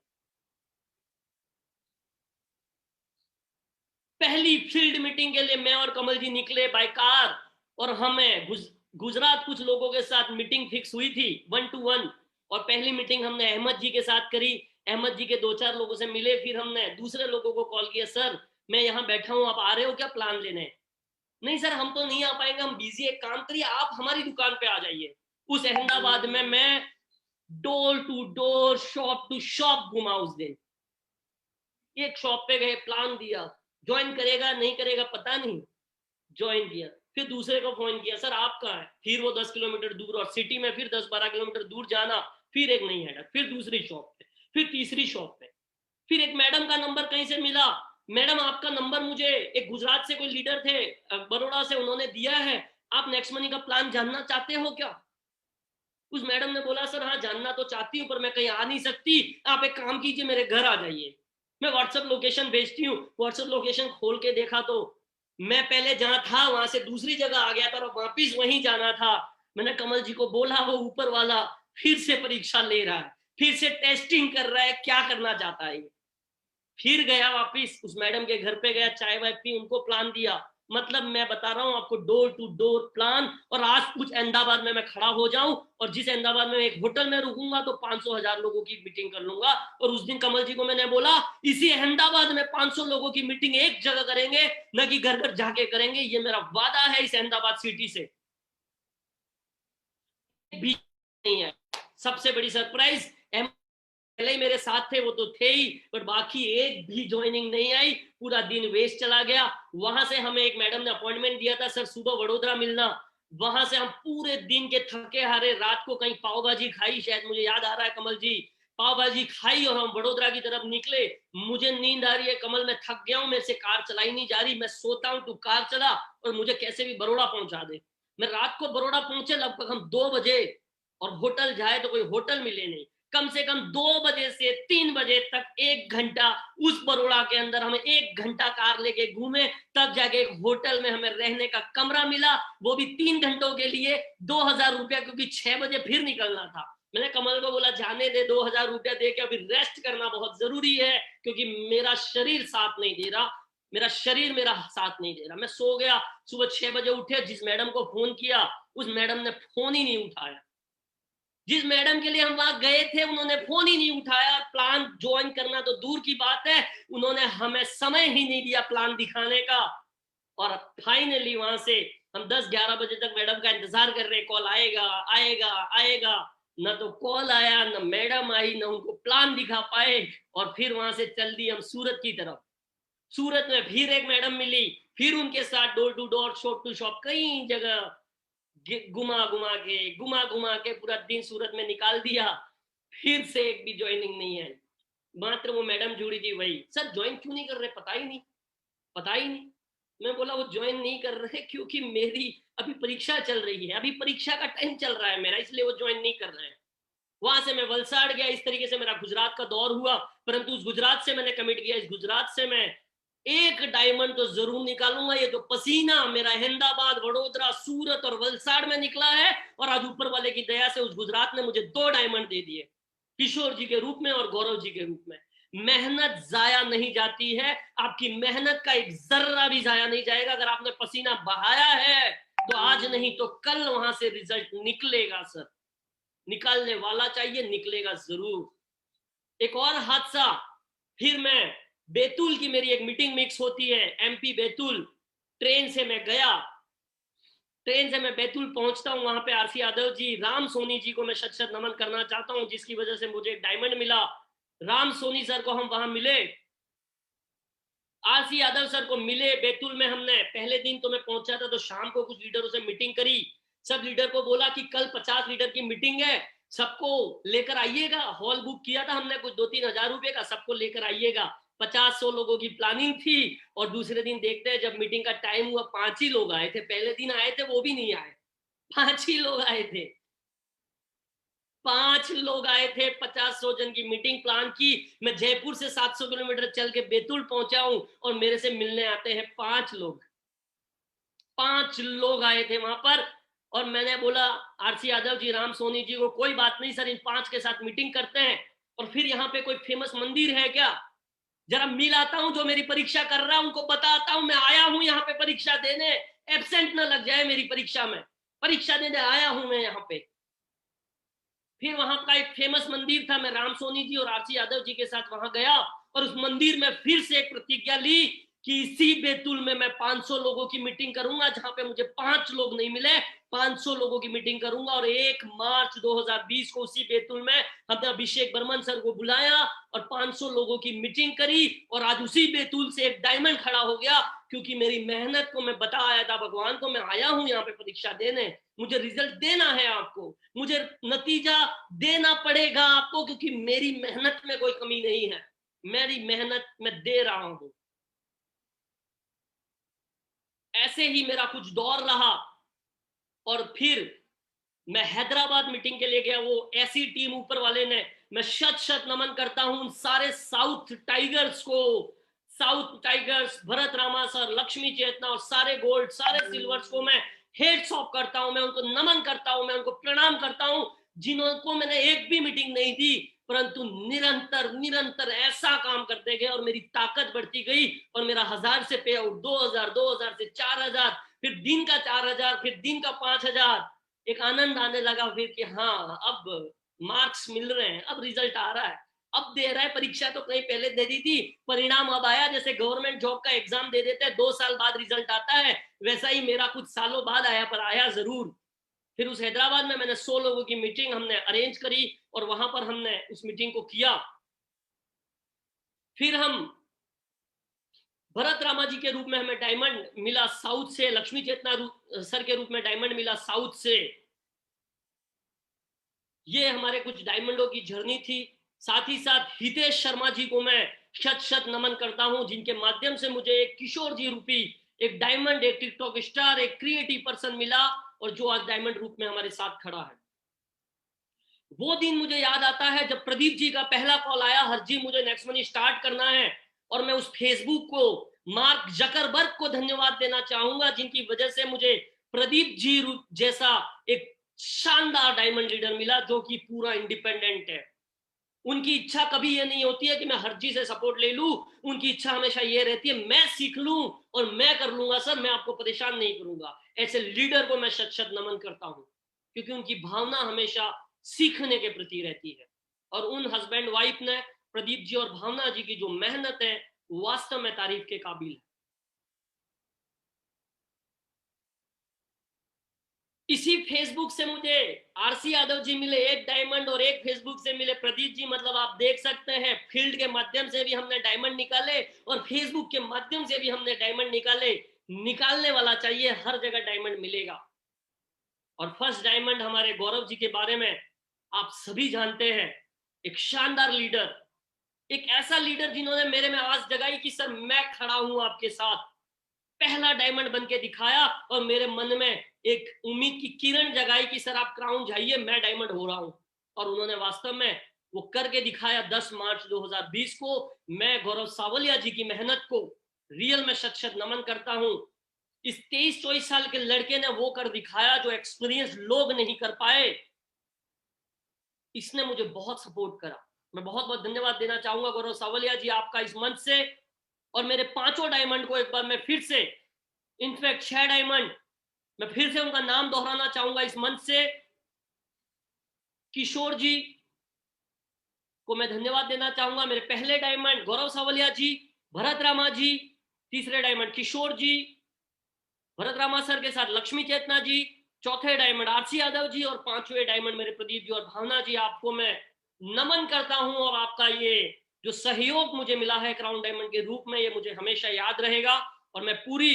पहली फील्ड मीटिंग के लिए मैं और कमल जी निकले बाय कार, और हमें गुजरात कुछ लोगों के साथ मीटिंग फिक्स हुई थी 1 to 1। और पहली मीटिंग हमने अहमद जी के साथ करी। अहमद जी के 2-4 लोगों से मिले, फिर हमने दूसरे लोगों को कॉल किया, सर मैं यहाँ बैठा हूँ, आप आ रहे हो क्या प्लान लेने? नहीं सर हम तो नहीं आ पाएंगे, हम बिजी, एक काम करिए आप हमारी दुकान पे आ जाइए। उस अहमदाबाद में मैं door to door, shop to shop घुमा उस दिन। एक शॉप पे गए, प्लान दिया, ज्वाइन करेगा नहीं करेगा पता नहीं, ज्वाइन किया। फिर दूसरे को फोन किया, सर आप कहाँ है? फिर वो 10 किलोमीटर दूर, और सिटी में फिर 10-12 किलोमीटर दूर जाना, फिर एक नई हेडक, फिर दूसरी शॉप पे, फिर तीसरी शॉप पे, फिर एक मैडम का नंबर कहीं से मिला, मैडम आपका नंबर मुझे एक गुजरात से कोई लीडर थे, बड़ौदा से, उन्होंने दिया है, आप नेक्स्ट मनी का प्लान जानना चाहते हो क्या? उस मैडम ने बोला, सर हाँ जानना तो चाहती हूँ, पर मैं कहीं आ नहीं सकती, आप एक काम कीजिए, मेरे घर आ जाइए, मैं व्हाट्सएप लोकेशन भेजती हूँ। व्हाट्सएप लोकेशन खोल के देखा तो मैं पहले जहां था वहां से दूसरी जगह आ गया था और वापिस वहीं जाना था। मैंने कमल जी को बोला, वो ऊपर वाला फिर से परीक्षा ले रहा है, फिर से टेस्टिंग कर रहा है, क्या करना चाहता है। फिर गया वापिस उस मैडम के घर पे गया, चाय वाय पी, उनको प्लान दिया। मतलब मैं बता रहा हूं आपको, डोर टू डोर प्लान। और आज कुछ अहमदाबाद में मैं खड़ा हो जाऊं और जिस अहमदाबाद में एक होटल में रुकूंगा तो 500,000 लोगों की मीटिंग कर लूंगा। और उस दिन कमल जी को मैंने बोला, इसी अहमदाबाद में 500 लोगों की मीटिंग एक जगह करेंगे, न कि घर घर जाके करेंगे, ये मेरा वादा है इस अहमदाबाद सिटी से। भी नहीं है। सबसे बड़ी सरप्राइज, पहले ही मेरे साथ थे वो तो थे ही, पर बाकी एक भी ज्वाइनिंग नहीं आई, पूरा दिन वेस्ट चला गया। वहां से हमें एक मैडम ने अपॉइंटमेंट दिया था, सर सुबह वडोदरा मिलना। वहां से हम पूरे दिन के थके हारे रात को कहीं पाव भाजी खाई, शायद मुझे याद आ रहा है कमल जी, पाव भाजी खाई और हम वडोदरा की तरफ निकले। मुझे नींद आ रही है कमल, मैं थक गया हूं, मेरे से कार चलाई नहीं जा रही, मैं सोता हूं, तू कार चला और मुझे कैसे भी बड़ौदा पहुंचा दे। मैं रात को बड़ौदा पहुंचे लगभग हम 2 बजे, और होटल जाए तो कोई होटल मिले नहीं। कम से कम 2 बजे से 3 बजे तक 1 घंटा उस बड़ौदा के अंदर हमें 1 घंटा कार लेके घूमे, तब जाके एक होटल में हमें रहने का कमरा मिला, वो भी 3 घंटों के लिए 2,000 रुपया, क्योंकि 6 बजे फिर निकलना था। मैंने कमल को बोला, जाने दे, 2,000 रुपया दे के अभी रेस्ट करना बहुत जरूरी है, क्योंकि मेरा शरीर साथ नहीं दे रहा, मेरा शरीर मेरा साथ नहीं दे रहा। मैं सो गया। सुबह 6 बजे उठे, जिस मैडम को फोन किया उस मैडम ने फोन ही नहीं उठाया। जिस मैडम के लिए हम वहां गए थे उन्होंने फोन ही नहीं उठाया। प्लान ज्वाइन करना तो दूर की बात है, उन्होंने हमें समय ही नहीं दिया प्लान दिखाने का। और फाइनली वहां से हम 10-11 बजे तक मैडम का इंतजार कर रहे, कॉल आएगा आएगा आएगा, न तो कॉल आया, न मैडम आई, न उनको प्लान दिखा पाए। और फिर वहां से चल दी हम सूरत की तरफ। सूरत में फिर एक मैडम मिली, फिर उनके साथ door to door, shop to shop, कई जगह घुमा घुमा के पूरा दिन सूरत में निकाल दिया। फिर से एक भी ज्वाइनिंग नहीं है, मात्र वो मैडम जुड़ी थी वही। सर ज्वाइन क्यों नहीं कर रहे? पता ही नहीं, पता ही नहीं। मैं बोला वो ज्वाइन नहीं कर रहे क्योंकि मेरी अभी परीक्षा चल रही है, अभी परीक्षा का टाइम चल रहा है मेरा, इसलिए वो ज्वाइन नहीं कर रहे हैं। वहां से मैं वलसाड़ गया, इस तरीके से मेरा गुजरात का दौर हुआ। परंतु उस गुजरात से मैंने कमिट किया, इस गुजरात से मैं एक डायमंड तो जरूर निकालूंगा। ये जो पसीना मेरा अहमदाबाद, वडोदरा, सूरत और वलसाड़ में निकला है, और आज ऊपर वाले की दया से उस गुजरात ने मुझे 2 डायमंड दे दिए, किशोर जी के रूप में और गौरव जी के रूप में। मेहनत जाया नहीं जाती है, आपकी मेहनत का एक जर्रा भी जाया नहीं जाएगा। अगर आपने पसीना बहाया है तो आज नहीं तो कल वहां से रिजल्ट निकलेगा सर, निकालने वाला चाहिए, निकलेगा जरूर। एक और हादसा, फिर मैं बैतूल की, मेरी एक मीटिंग मिक्स होती है एमपी बैतूल, ट्रेन से मैं गया, ट्रेन से मैं बैतूल पहुंचता हूं। वहां पे आरसी यादव जी, राम सोनी जी को मैं शत शत नमन करना चाहता हूं, जिसकी वजह से मुझे डायमंड मिला। राम सोनी सर को हम वहां मिले, आरसी यादव सर को मिले बैतूल में। हमने पहले दिन तो मैं पहुंचा था तो शाम को कुछ लीडरों से मीटिंग करी। सब लीडर को बोला कि कल 50 लीडर की मीटिंग है, सबको लेकर आइएगा। हॉल बुक किया था हमने कुछ 2-3 हजार रुपए का, सबको लेकर आइएगा। 50-100 लोगों की प्लानिंग थी। और दूसरे दिन देखते हैं, जब मीटिंग का टाइम हुआ 5 ही लोग आए थे। पहले दिन आए थे वो भी नहीं आए, 5 ही लोग आए थे। 5 लोग आए थे, 50-100 जन की मीटिंग प्लान की। मैं जयपुर से 700 किलोमीटर चल के बैतूल पहुंचा हूं और मेरे से मिलने आते हैं 5 लोग। 5 लोग आए थे वहां पर। और मैंने बोला आरसी यादव जी, राम सोनी जी को, कोई बात नहीं सर, इन 5 के साथ मीटिंग करते हैं। और फिर यहाँ पे कोई फेमस मंदिर है क्या, जरा मिल आता हूं, जो मेरी परीक्षा कर रहा है उनको बताता हूं मैं आया हूं यहाँ पे परीक्षा देने, एब्सेंट ना लग जाए मेरी परीक्षा में, परीक्षा देने आया हूं मैं यहाँ पे। फिर वहां का एक फेमस मंदिर था, मैं राम सोनी जी और आरसी यादव जी के साथ वहां गया और उस मंदिर में फिर से एक प्रतिज्ञा ली कि इसी बैतूल में मैं 500 लोगों की मीटिंग करूंगा। जहां पे मुझे 5 लोग नहीं मिले, 500 लोगों की मीटिंग करूंगा। और 1 मार्च 2020 को उसी बैतूल में हमने अभिषेक बर्मन सर को बुलाया और 500 लोगों की मीटिंग करी। और आज उसी बैतूल से एक डायमंड खड़ा हो गया, क्योंकि मेरी मेहनत को मैं बता आया था भगवान को, मैं आया हूं यहाँ पे परीक्षा देने, मुझे रिजल्ट देना है आपको, मुझे नतीजा देना पड़ेगा आपको, क्योंकि मेरी मेहनत में कोई कमी नहीं है, मेरी मेहनत मैं दे रहा हूं। ऐसे ही मेरा कुछ दौर रहा और फिर मैं हैदराबाद मीटिंग के लिए गया। वो ऐसी टीम ऊपर वाले ने, मैं शत शत नमन करता हूं उन सारे साउथ टाइगर्स को, south tigers, Bharat Rama sir, Lakshmi Chetna और सारे गोल्ड, सारे सिल्वर्स को मैं हेड्स ऑफ करता हूं, मैं उनको नमन करता हूं, मैं उनको प्रणाम करता हूं, जिनको मैंने एक भी मीटिंग नहीं दी, परंतु निरंतर निरंतर ऐसा काम करते गए और मेरी ताकत बढ़ती गई और मेरा 1000 से पे आउट 2000, 2000 से 4000, फिर दिन का 4000, फिर दिन का 5000। एक आनंद आने लगा फिर कि हाँ अब मार्क्स मिल रहे हैं, अब रिजल्ट आ रहा है, अब दे रहा है। परीक्षा तो कहीं पहले दे दी थी, परिणाम अब आया। जैसे गवर्नमेंट जॉब का एग्जाम दे देते हैं 2 साल बाद रिजल्ट आता है, वैसा ही मेरा कुछ सालों बाद आया, पर आया जरूर। फिर उस हैदराबाद में मैंने 100 लोगों की मीटिंग हमने अरेंज करी और वहां पर हमने उस मीटिंग को किया। फिर हम भरत रामा जी के रूप में हमें डायमंड मिला साउथ से, लक्ष्मी चेतना सर के रूप में डायमंड मिला साउथ से। ये हमारे कुछ डायमंडों की जर्नी थी। साथ ही साथ हितेश शर्मा जी को मैं शत शत नमन करता हूं, जिनके माध्यम से मुझे एक किशोर जी रूपी एक डायमंड, एक टिकटॉक स्टार, एक क्रिएटिव पर्सन मिला और जो आज डायमंड रूप में हमारे साथ खड़ा है। वो दिन मुझे याद आता है जब प्रदीप जी का पहला कॉल आया, हर जी मुझे नेक्स्ट मनी स्टार्ट करना है, और मैं उस फेसबुक को मार्क जकरबर्ग को धन्यवाद देना चाहूंगा, जिनकी वजह से मुझे प्रदीप जी जैसा एक शानदार डायमंड लीडर मिला जो कि पूरा इंडिपेंडेंट है। उनकी इच्छा कभी ये नहीं होती है कि मैं हर जी से सपोर्ट ले लूं, उनकी इच्छा हमेशा ये रहती है मैं सीख लूं और मैं कर लूंगा सर, मैं आपको परेशान नहीं करूंगा। ऐसे लीडर को मैं शत शत नमन करता हूं, क्योंकि उनकी भावना हमेशा सीखने के प्रति रहती है। और उन हस्बैंड वाइफ ने, प्रदीप जी और भावना जी की जो मेहनत है वास्तव में तारीफ के काबिल है। इसी फेसबुक से मुझे आरसी यादव जी मिले, एक डायमंड, और एक फेसबुक से मिले प्रदीप जी। मतलब आप देख सकते हैं फील्ड के माध्यम से भी हमने डायमंड निकाले और फेसबुक के माध्यम से भी हमने डायमंड निकाले। निकालने वाला चाहिए, हर जगह डायमंड मिलेगा। और फर्स्ट डायमंड हमारे गौरव जी के बारे में आप सभी जानते हैं, एक शानदार लीडर, एक ऐसा लीडर जिन्होंने मेरे में आस जगाई कि सर मैं खड़ा हूं आपके साथ। पहला डायमंड बन के दिखाया और मेरे मन में एक उम्मीद की किरण जगाई कि सर आप क्राउन जाइए, मैं डायमंड हो रहा हूं। और उन्होंने वास्तव में वो करके दिखाया 10 मार्च 2020 को। मैं गौरव सावलिया जी की मेहनत को रियल में शत शत नमन करता हूं। इस 23-24 साल के लड़के ने वो कर दिखाया जो एक्सपीरियंस लोग नहीं कर पाए। इसने मुझे बहुत सपोर्ट करा। मैं बहुत बहुत धन्यवाद देना चाहूंगा गौरव सावलिया जी आपका इस मंच से। और मेरे 5 डायमंड को एक बार मैं फिर से, इनफैक्ट 6 डायमंड, मैं फिर से उनका नाम दोहराना चाहूंगा इस मंच से। किशोर जी को मैं धन्यवाद देना चाहूंगा, मेरे पहले डायमंड गौरव सावलिया जी, भरत रामा जी, तीसरे डायमंड किशोर जी, भरत रामा सर के साथ लक्ष्मी चेतना जी, चौथे डायमंड आरसी यादव जी, और 5वें डायमंड मेरे प्रदीप जी और भावना जी। आपको मैं नमन करता हूं और आपका ये जो सहयोग मुझे मिला है क्राउन डायमंड के रूप में, ये मुझे हमेशा याद रहेगा। और मैं पूरी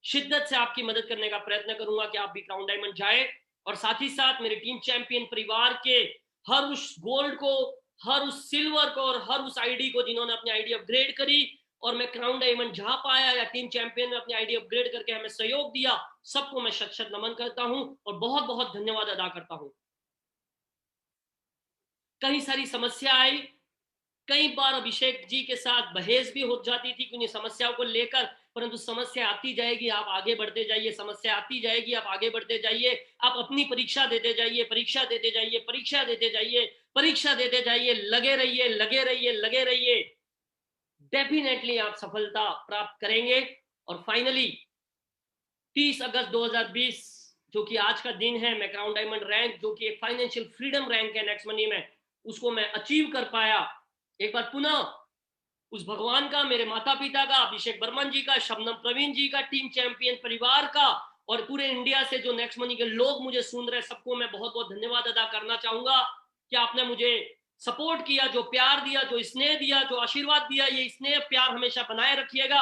शिद्दत से आपकी मदद करने का प्रयत्न करूंगा कि आप भी क्राउन डायमंड जाए। और साथ ही साथ मेरे टीम चैंपियन परिवार के हर उस गोल्ड को, हर उस सिल्वर को और हर उस आईडी को जिन्होंने अपनी आईडी अपग्रेड करी और मैं क्राउन डायमंड जा पाया, या टीम चैंपियन में अपनी आईडी अपग्रेड करके हमें सहयोग दिया, सबको मैं शत शत नमन करता हूं और बहुत बहुत धन्यवाद अदा करता हूं। कई सारी समस्या आई, कई बार अभिषेक जी के साथ बहस भी हो जाती थी कुछ समस्याओं को लेकर, परंतु समस्या आती जाएगी, आप आगे बढ़ते जाइए, समस्या आती जाएगी, आप आगे बढ़ते जाइए, आप अपनी परीक्षा देते जाइए, परीक्षा देते जाइए, परीक्षा देते जाइए, परीक्षा देते जाइए, लगे रहिए, लगे रहिए, लगे रहिए, डेफिनेटली आप सफलता प्राप्त करेंगे। और फाइनली 30 अगस्त 2020 जो कि आज का दिन है, मैं क्राउन डायमंड रैंक जो कि एक फाइनेंशियल फ्रीडम रैंक है नेक्स्ट मनी में, उसको मैं अचीव कर पाया। एक बार पुनः उस भगवान का, मेरे माता पिता का, अभिषेक बर्मन जी का, शबनम प्रवीण जी का, टीम चैंपियन परिवार का और पूरे इंडिया से जो नेक्स्ट मनी के लोग मुझे सुन रहे हैं, सबको मैं बहुत बहुत धन्यवाद अदा करना चाहूंगा कि आपने मुझे सपोर्ट किया, जो प्यार दिया, जो स्नेह दिया, जो आशीर्वाद दिया। ये स्नेह प्यार हमेशा बनाए रखिएगा।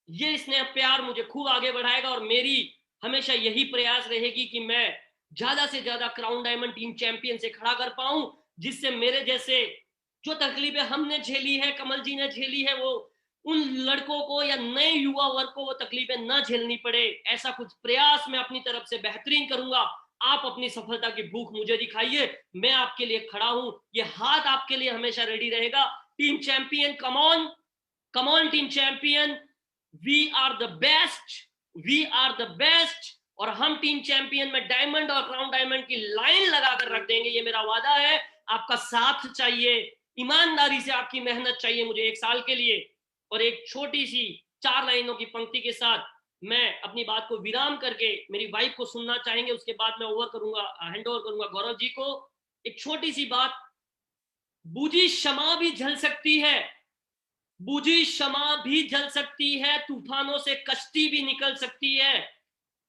ये स्नेह प्यार मुझे खूब आगे बढ़ाएगा और मेरी हमेशा यही प्रयास रहेगी कि मैं ज्यादा से ज्यादा क्राउन डायमंड टीम चैंपियन से खड़ा कर पाऊं, जिससे मेरे जैसे जो तकलीफें हमने झेली है, कमल जी ने झेली है, वो उन लड़कों को या नए युवा वर्ग को वो तकलीफें न झेलनी पड़े। ऐसा कुछ प्रयास मैं अपनी तरफ से बेहतरीन करूंगा। आप अपनी सफलता की भूख मुझे दिखाइए, मैं आपके लिए खड़ा हूं, ये हाथ आपके लिए हमेशा रेडी रहेगा। Team champion, come on, come on team champion, we are the best, we are the best. और हम टीम चैंपियन में डायमंड और क्राउन डायमंड की लाइन लगाकर रख देंगे, ये मेरा वादा है। आपका साथ चाहिए, ईमानदारी से आपकी मेहनत चाहिए मुझे 1 साल के लिए। और एक छोटी सी 4 लाइनों की पंक्ति के साथ मैं अपनी बात को विराम करके मेरी वाइफ को सुनना चाहेंगे, उसके बाद मैं ओवर करूंगा, हैंड ओवर करूंगा गौरव जी को। एक छोटी सी बात, बूझी क्षमा भी जल सकती है, बूझी क्षमा भी जल सकती है, तूफानों से कश्ती भी निकल सकती है।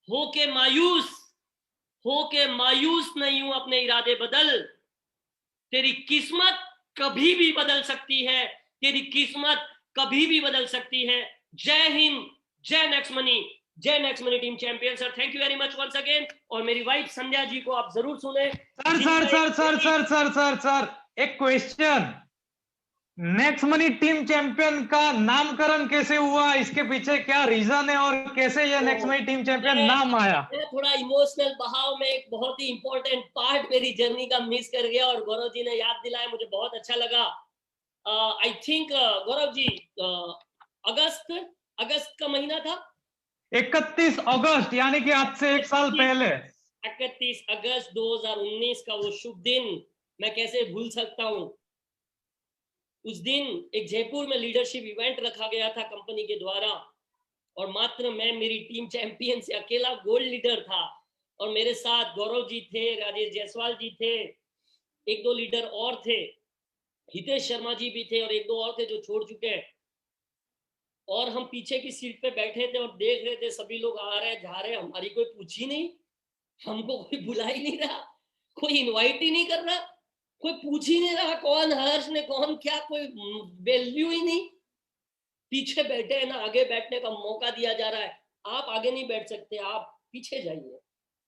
होके मायूस, होके मायूस नहीं हूं, अपने इरादे बदल, तेरी किस्मत कभी भी बदल सकती है, तेरी किस्मत कभी भी बदल सकती है। Jai Hind, Jai next Money, Jai next Money team champion. Sir thank you very much once again. और मेरी वाइफ संध्या जी को आप जरूर सुने। सर एक question, next Money team champion का नामकरण कैसे हुआ, इसके पीछे क्या रीजन है और कैसे ये नेक्स्ट मनी टीम चैंपियन नाम आया? मैं थोड़ा इमोशनल बहाव में एक बहुत ही इंपॉर्टेंट पार्ट मेरी जर्नी का मिस कर गया और गौरव जी ने याद दिलाया, मुझे बहुत अच्छा लगा। आई थिंक गौरव जी, अगस्त का महीना था, 31 अगस्त, यानी कि आज से 1 साल पहले। 31 अगस्त 2019 का वो शुभ दिन मैं कैसे भूल सकता हूँ। उस दिन एक जयपुर में लीडरशिप इवेंट रखा गया था कंपनी के द्वारा, और मात्र मैं मेरी टीम चैंपियन से अकेला गोल्ड लीडर था। और मेरे साथ गौरव जी थे, राजेश जायसवाल जी थे, 1-2 लीडर और थे, हितेश शर्मा जी भी थे, और 1-2 और थे जो छोड़ चुके हैं। और हम पीछे की सीट पे बैठे थे और देख रहे थे सभी लोग आ रहे जा रहे, हमारी कोई पूछ ही नहीं, हमको कोई बुला ही नहीं रहा, कोई इनवाइट ही नहीं कर रहा, कोई पूछ ही नहीं रहा कौन हर्ष ने कौन क्या, कोई वैल्यू ही नहीं। पीछे बैठे हैं ना, आगे बैठने का मौका दिया जा रहा है, आप आगे नहीं बैठ सकते, आप पीछे जाइए।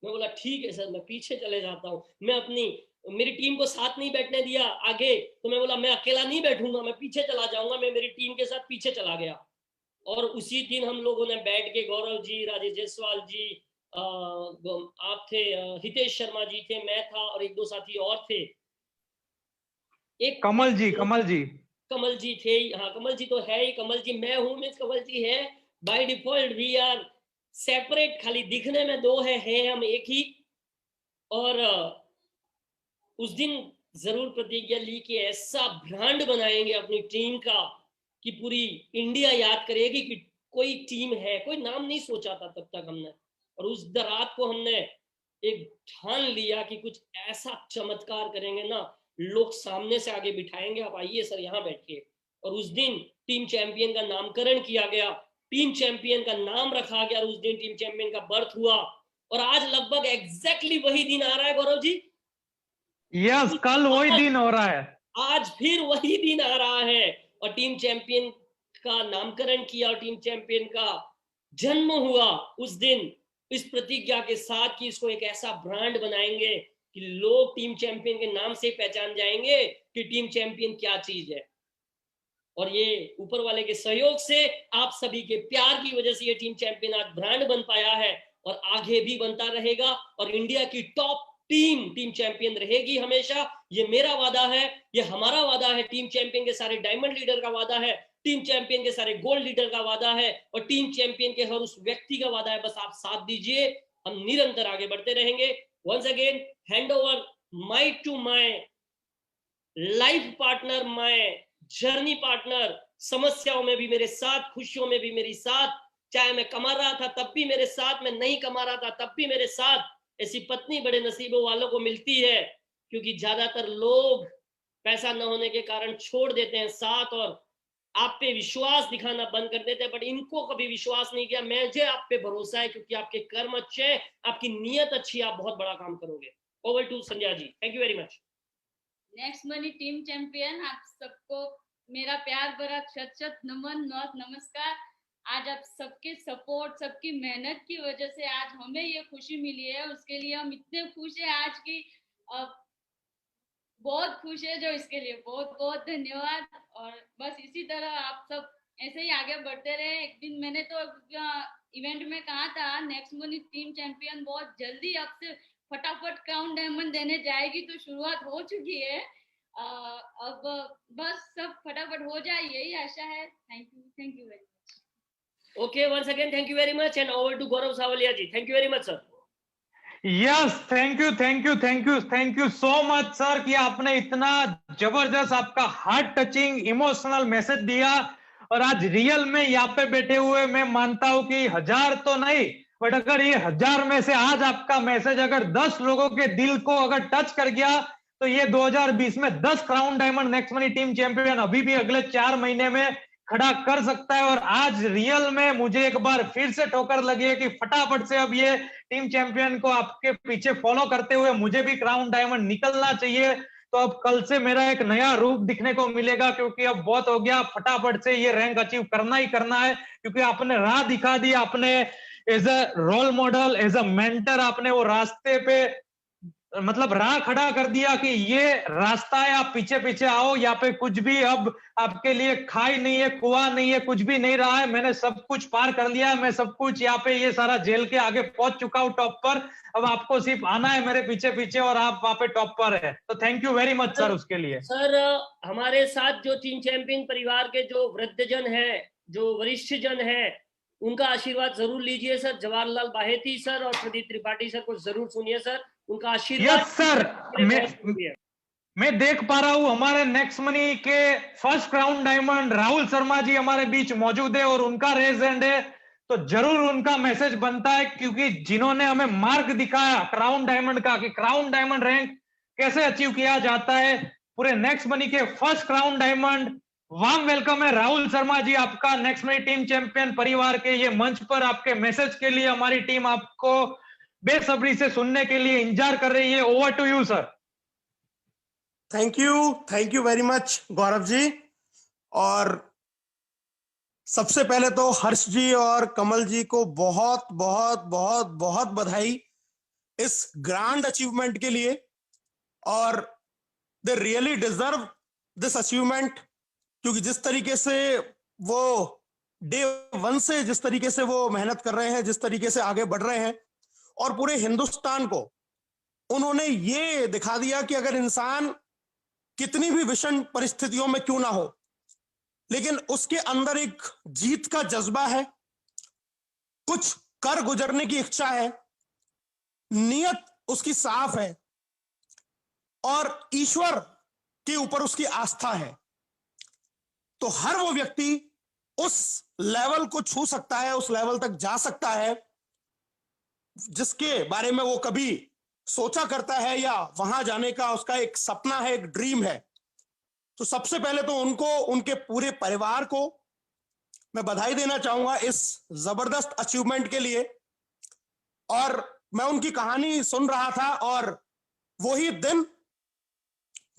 मैं बोला ठीक है सर, मैं पीछे चले जाता हूँ। मैं मेरी टीम को साथ नहीं बैठने दिया आगे, तो मैं बोला मैं अकेला नहीं बैठूंगा, मैं पीछे चला जाऊंगा। मैं मेरी टीम के साथ पीछे चला गया। और उसी दिन हम लोगों ने बैठ के, गौरव जी, राजेश जायसवाल जी, आप थे, हितेश शर्मा जी थे, मैं था, और 1-2 साथी और थे। एक कमल जी कमल जी थे, हाँ कमल जी तो है ही, कमल जी मैं हूं, मिस कमल जी है। By default we are separate, खाली दिखने में 2 है हम एक ही। और उस दिन जरूर प्रतिज्ञा ली कि ऐसा ब्रांड बनाएंगे अपनी टीम का कि पूरी इंडिया याद करेगी कि कोई टीम है। कोई नाम नहीं सोचा था तब तक हमने, और उस रात को हमने एक ठान लिया कि कुछ ऐसा चमत्कार करेंगे ना, लोग सामने से आगे बिठाएंगे, आप आइए सर यहाँ बैठिए। और उस दिन टीम चैंपियन का नामकरण किया गया, टीम चैंपियन का नाम रखा गया, और उस दिन टीम चैंपियन का बर्थ हुआ। और आज लगभग एग्जैक्टली वही दिन आ रहा है गौरव जी। यस, कल वही दिन हो रहा है, आज फिर वही दिन आ रहा है, और टीम चैंपियन का नामकरण किया और टीम चैंपियन का जन्म हुआ उस दिन, इस प्रतिज्ञा के साथ कि इसको एक ऐसा ब्रांड बनाएंगे कि लोग टीम चैंपियन के नाम से पहचान जाएंगे कि टीम चैंपियन क्या चीज है। और ये ऊपर वाले के सहयोग से, आप सभी के प्यार की वजह से ये टीम चैंपियन आज ब्रांड बन पाया है, और आगे भी बनता रहेगा, और इंडिया की टॉप टीम चैंपियन रहेगी हमेशा। ये मेरा वादा है, ये हमारा वादा है, टीम चैंपियन के सारे डायमंड लीडर का वादा है, टीम चैंपियन के सारे गोल्ड लीडर का वादा है, और टीम चैंपियन के हर उस व्यक्ति का वादा है। बस आप साथ दीजिए, हम निरंतर आगे बढ़ते रहेंगे। Once again hand over my to my life partner, my journey partner, समस्याओं में भी मेरे साथ, खुशियों में भी मेरी साथ, चाहे मैं कमा रहा था तब भी मेरे साथ, मैं नहीं कमा रहा था तब भी मेरे साथ। ऐसी पत्नी बड़े नसीबों वालों को मिलती है, क्योंकि ज्यादातर लोग पैसा न होने के कारण छोड़ देते हैं साथ, और आप पे विश्वास दिखाना बंद कर देते हैं। बट इनको कभी विश्वास नहीं किया, मुझे आप पे भरोसा है, क्योंकि आपके कर्म अच्छे हैं, आपकी नीयत अच्छी है, आप बहुत बड़ा काम करोगे। Over to Sandhya ji, thank you very much. Next Money team champion, आप सबको मेरा प्यार भरा शत शत नमन, नमस्कार। आज आप सबके सपोर्ट, सबकी मेहनत की वजह से आज हमें ये खुशी मिली है। उसके लिए हम इतने खुश हैं आज की, बहुत खुश है। जो इसके लिए बहुत बहुत धन्यवाद। और बस इसी तरह आप सब ऐसे ही आगे बढ़ते रहे। एक दिन मैंने तो इवेंट में कहा था, नेक्स्ट मनी टीम चैंपियन बहुत जल्दी आपसे फटाफट क्राउन डायमंड देने जाएगी, तो शुरुआत हो चुकी है। अब बस सब फटाफट हो जाए, यही आशा है। Thank you very much. Okay, once again thank you very much and over to Gaurav Savaliya ji. Thank you very much sir. Yes, thank you so much sir कि आपने इतना जबरदस्त, आपका हार्ट टचिंग इमोशनल मैसेज दिया। और आज रियल में यहाँ पे बैठे हुए मैं मानता हूं कि 1000 तो नहीं, बट अगर ये 1000 में से आज आपका मैसेज अगर 10 लोगों के दिल को अगर टच कर गया, तो ये 2020 में 10 crown diamond next Money team champion अभी भी अगले 4 महीने में खड़ा कर सकता है। और आज रियल में मुझे एक बार फिर से ठोकर लगी है कि फटाफट से अब ये टीम चैंपियन को आपके पीछे फॉलो करते हुए मुझे भी क्राउन डायमंड निकलना चाहिए। तो अब कल से मेरा एक नया रूप दिखने को मिलेगा, क्योंकि अब बहुत हो गया, फटाफट से ये रैंक अचीव करना ही करना है। क्योंकि आपने राह दिखा दी, आपने as a role model, as a mentor, आपने वो रास्ते पे मतलब राह खड़ा कर दिया कि ये रास्ता है, आप पीछे पीछे आओ। यहाँ पे कुछ भी अब आपके लिए खाई नहीं है, कुआं नहीं है, कुछ भी नहीं रहा है। मैंने सब कुछ पार कर लिया, मैं सब कुछ यहाँ पे ये सारा झेल के आगे पहुंच चुका हूँ टॉप पर। अब आपको सिर्फ आना है मेरे पीछे पीछे और आप वहां पे टॉप पर है। तो thank you very much sir उसके लिए। सर हमारे साथ जो टीम चैंपियन परिवार के जो वृद्धजन है, जो वरिष्ठ जन है, उनका आशीर्वाद जरूर लीजिए सर। जवाहरलाल बाहेती सर और प्रदीप त्रिपाठी सर को जरूर सुनिए सर, उनका आशीर्वाद। यस सर, मैं देख पा रहा हूं हमारे नेक्स्ट मनी के first crown diamond Rahul Sharma ji हमारे बीच मौजूद है और उनका रेज हैंड है। तो जरूर उनका मैसेज बनता है, क्योंकि जिन्होंने हमें मार्ग दिखाया क्राउन डायमंड का कि क्राउन डायमंड रैंक कैसे अचीव किया जाता है, पूरे नेक्स्ट मनी के first crown diamond. Warm welcome है राहुल शर्मा जी आपका नेक्स्ट मनी टीम चैंपियन परिवार के ये मंच पर। आपके मैसेज के लिए हमारी टीम आपको बेसब्री से सुनने के लिए इंतजार कर रही है। Over to you sir. Thank you very much Gaurav ji. और सबसे पहले तो हर्ष जी और कमल जी को बहुत बहुत बहुत बहुत बधाई इस ग्रैंड अचीवमेंट के लिए। और they really deserve this achievement, क्योंकि जिस तरीके से वो डे 1 से जिस तरीके से वो मेहनत कर रहे हैं, जिस तरीके से आगे बढ़ रहे हैं, और पूरे हिंदुस्तान को उन्होंने ये दिखा दिया कि अगर इंसान कितनी भी विषम परिस्थितियों में क्यों ना हो, लेकिन उसके अंदर एक जीत का जज्बा है, कुछ कर गुजरने की इच्छा है, नियत उसकी साफ है और ईश्वर के ऊपर उसकी आस्था है, तो हर वो व्यक्ति उस लेवल को छू सकता है, उस लेवल तक जा सकता है जिसके बारे में वो कभी सोचा करता है या वहां जाने का उसका एक सपना है, एक ड्रीम है। तो सबसे पहले तो उनको, उनके पूरे परिवार को मैं बधाई देना चाहूंगा इस जबरदस्त अचीवमेंट के लिए। और मैं उनकी कहानी सुन रहा था और वही दिन,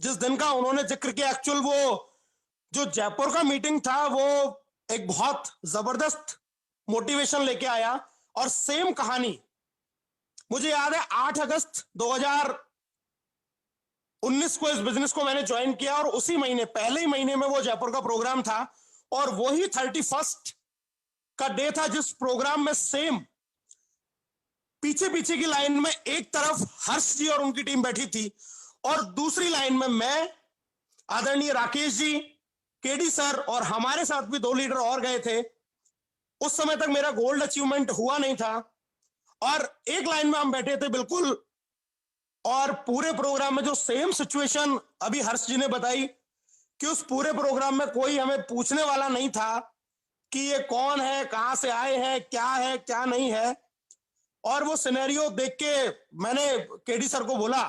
जिस दिन का उन्होंने जिक्र किया, एक्चुअल वो जो जयपुर का मीटिंग था वो एक बहुत जबरदस्त मोटिवेशन लेके आया। और सेम कहानी मुझे याद है 8 अगस्त 2019 को इस बिजनेस को मैंने ज्वाइन किया और उसी महीने, पहले ही महीने में वो जयपुर का प्रोग्राम था और वही 31 का डे था जिस प्रोग्राम में सेम पीछे पीछे की लाइन में एक तरफ हर्ष जी और उनकी टीम बैठी थी और दूसरी लाइन में मैं, आदरणीय राकेश जी, केडी सर और हमारे साथ भी 2 लीडर और गए थे। उस समय तक मेरा गोल्ड अचीवमेंट हुआ नहीं था और एक लाइन में हम बैठे थे बिल्कुल। और पूरे प्रोग्राम में जो सेम सिचुएशन अभी हर्ष जी ने बताई कि उस पूरे प्रोग्राम में कोई हमें पूछने वाला नहीं था कि ये कौन है, कहां से आए हैं, क्या नहीं है। और वो सिनेरियो देख के मैंने केडी सर को बोला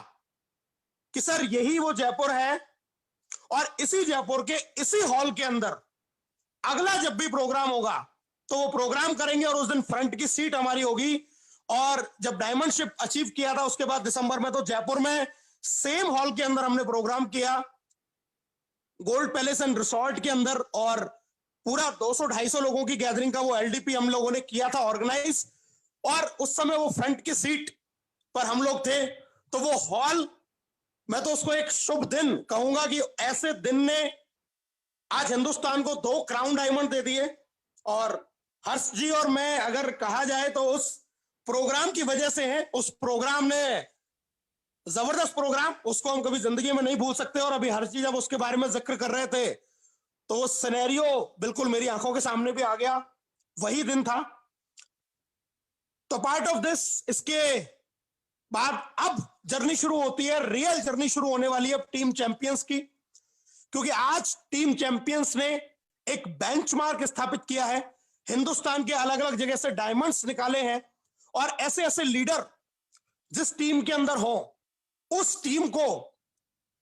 कि सर यही वो जयपुर है और इसी जयपुर के इसी हॉल के अंदर अगला जब भी प्रोग्राम होगा तो वो प्रोग्राम करेंगे और उस दिन फ्रंट की सीट हमारी होगी। और जब डायमंडशिप अचीव किया था उसके बाद दिसंबर में, तो जयपुर में सेम हॉल के अंदर हमने प्रोग्राम किया, गोल्ड पैलेस एंड रिसोर्ट के अंदर। और पूरा 200-250 लोगों की गैदरिंग का वो एलडीपी हम लोगों ने किया था ऑर्गेनाइज, और उस समय वो फ्रंट की सीट पर हम लोग थे। तो वो हॉल, मैं तो उसको एक शुभ दिन कहूंगा कि ऐसे दिन ने आज हिंदुस्तान को 2 क्राउन डायमंड दे दिए। और हर्ष जी और मैं अगर कहा जाए तो उस प्रोग्राम की वजह से है, उस प्रोग्राम ने, जबरदस्त प्रोग्राम, उसको हम कभी जिंदगी में नहीं भूल सकते। और अभी हर्ष जी जब उसके बारे में जिक्र कर रहे थे तो वो सिनेरियो बिल्कुल मेरी आंखों के सामने भी आ गया, वही दिन था। तो पार्ट ऑफ दिस, इसके बाद अब जर्नी शुरू होती है, रियल जर्नी शुरू होने वाली है टीम चैंपियंस की, क्योंकि आज टीम चैंपियंस ने एक बेंचमार्क स्थापित किया है। हिंदुस्तान के अलग अलग जगह से डायमंड्स निकाले हैं, और ऐसे ऐसे लीडर जिस टीम के अंदर हो, उस टीम को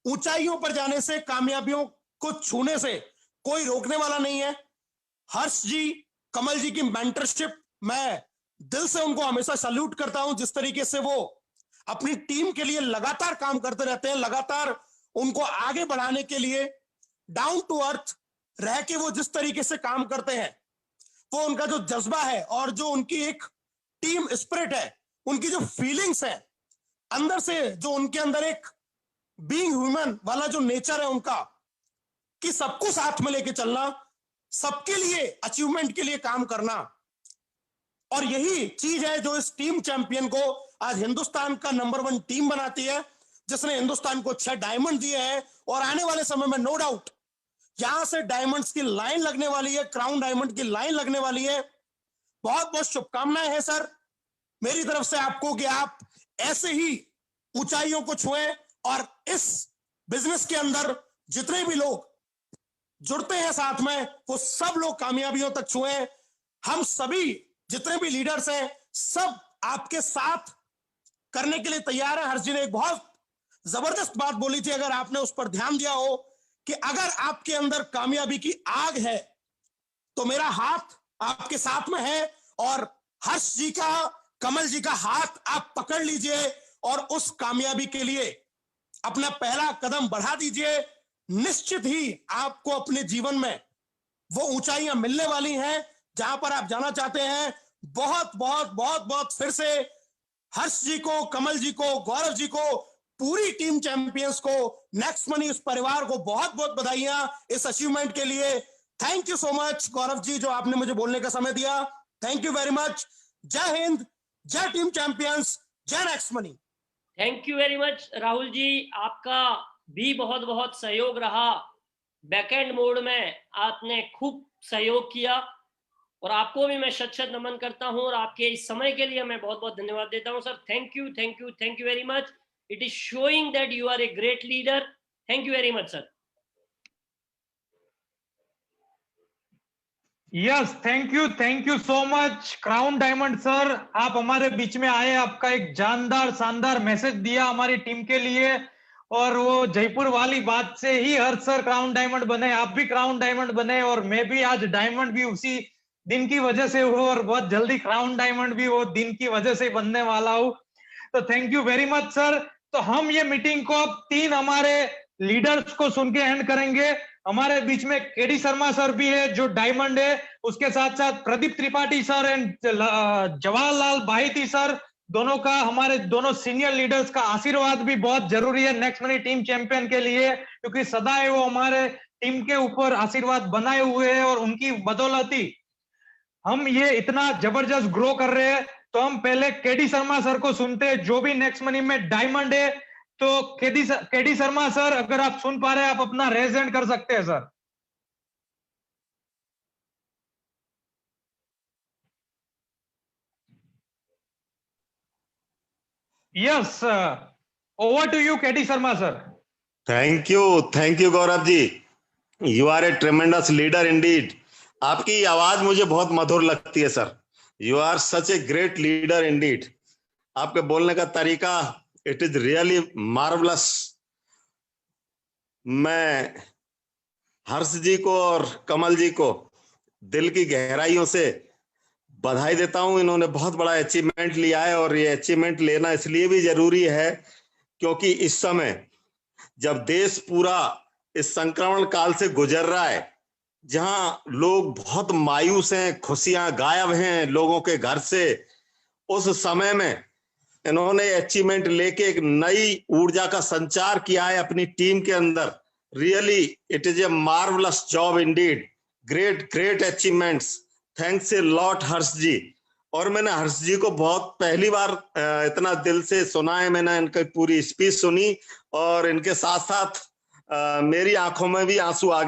ऊंचाइयों पर जाने से, कामयाबियों को छूने से कोई रोकने वाला नहीं है। हर्ष जी, कमल जी की मेंटरशिप, मैं दिल से उनको हमेशा सैल्यूट करता हूं। जिस तरीके से वो अपनी टीम के लिए लगातार काम करते रहते हैं, लगातार उनको आगे बढ़ाने के लिए डाउन टू अर्थ रह के वो जिस तरीके से काम करते हैं, वो उनका जो जज्बा है और जो उनकी एक टीम स्पिरिट है, उनकी जो फीलिंग्स है अंदर से, जो उनके अंदर एक बीइंग ह्यूमन वाला जो नेचर है उनका, कि सबको साथ में लेके चलना, सबके लिए अचीवमेंट के लिए काम करना, और यही चीज है जो इस टीम चैंपियन को आज हिंदुस्तान का नंबर 1 टीम बनाती है, जिसने हिंदुस्तान को 6 डायमंड दिए हैं। और आने वाले समय में नो डाउट यहां से डायमंड्स की लाइन लगने वाली है, क्राउन डायमंड की लाइन लगने वाली है। बहुत बहुत शुभकामनाएं हैं सर मेरी तरफ से आपको, कि आप ऐसे ही ऊंचाइयों को छुएं, और इस बिजनेस के अंदर जितने भी लोग जुड़ते हैं साथ में, वो सब लोग कामयाबियों तक छुएं। हम सभी जितने भी लीडर्स हैं, सब आपके साथ करने के लिए तैयार है। हर्ष जी ने एक बहुत जबरदस्त बात बोली थी, अगर आपने उस पर ध्यान दिया हो, कि अगर आपके अंदर कामयाबी की आग है तो मेरा हाथ आपके साथ में है, और हर्ष जी का, कमल जी का हाथ आप पकड़ लीजिए और उस कामयाबी के लिए अपना पहला कदम बढ़ा दीजिए। निश्चित ही आपको अपने जीवन में वो ऊंचाइयां मिलने वाली हैं जहां पर आप जाना चाहते हैं। बहुत बहुत बहुत बहुत फिर से हर्ष जी को, कमल जी को, गौरव जी को, पूरी टीम चैंपियंस को, नेक्स्ट मनी, इस परिवार को बहुत बहुत बधाइयां इस अचीवमेंट के लिए। Thank you so much Gaurav ji, जो आपने मुझे बोलने का समय दिया। Thank you very much. जय हिंद, जय टीम चैंपियंस, जय next money. Thank you very much Rahul ji, आपका भी बहुत बहुत सहयोग रहा। बैकएंड मोड में आपने खूब सहयोग किया, और आपको भी मैं शत शत नमन करता हूं, और आपके इस समय के लिए मैं बहुत बहुत धन्यवाद देता हूं sir. Thank you, thank you, thank you very much. It is showing that you are a great leader. Thank you very much sir. Yes, thank you so much crown diamond sir, आप हमारे बीच में आए, आपका एक जानदार शानदार मैसेज दिया हमारी टीम के लिए, और वो जयपुर वाली बात से ही हर्ष सर क्राउन डायमंड बने, आप भी क्राउन डायमंड बने, और मैं भी आज डायमंड भी उसी दिन की वजह से हूँ, और बहुत जल्दी क्राउन डायमंड भी वो दिन की वजह से बनने वाला हूँ। तो thank you very much sir. तो हम ये मीटिंग को अब 3 हमारे लीडर्स को सुन के एंड करेंगे। हमारे बीच में केडी शर्मा सर भी है जो डायमंड है, उसके साथ साथ Pradeep Tripathi sir and Jawaharlal Bahiti sir, दोनों का, हमारे दोनों सीनियर लीडर्स का आशीर्वाद भी बहुत जरूरी है नेक्स्ट मनी टीम चैंपियन के लिए, क्योंकि सदैव वो हमारे टीम के ऊपर आशीर्वाद बनाए हुए हैं, और उनकी बदौलत ही हम ये इतना जबरदस्त ग्रो कर रहे हैं। तो हम पहले केडी शर्मा सर को सुनते हैं, जो भी नेक्स्ट मनी में डायमंड है। तो केडी शर्मा सर, अगर आप सुन पा रहे हैं, आप अपना रेज हैंड कर सकते हैं sir. Yes, over to you KD Sharma sir. Thank you Gaurav ji, you are a tremendous leader indeed. आपकी आवाज मुझे बहुत मधुर लगती है sir. You are such a great leader indeed. आपके बोलने का तरीका, इट इज रियली मार्वलस। मैं हर्ष जी को और कमल जी को दिल की गहराइयों से बधाई देता हूं। इन्होंने बहुत बड़ा अचीवमेंट लिया है, और ये अचीवमेंट लेना इसलिए भी जरूरी है क्योंकि इस समय जब देश पूरा इस संक्रमण काल से गुजर रहा है, जहां लोग बहुत मायूस हैं, खुशियां गायब हैं लोगों के घर से, उस समय में इन्होंने अचीवमेंट लेके एक नई ऊर्जा का संचार किया है अपनी टीम के अंदर। Really it is a marvellous job indeed, great achievements, thanks a lot Harsh ji. और मैंने हर्ष जी को बहुत पहली बार इतना दिल से सुना है, मैंने इनकी पूरी स्पीच सुनी और इनके साथ साथ मेरी आंखों में भी आंसू आ गए।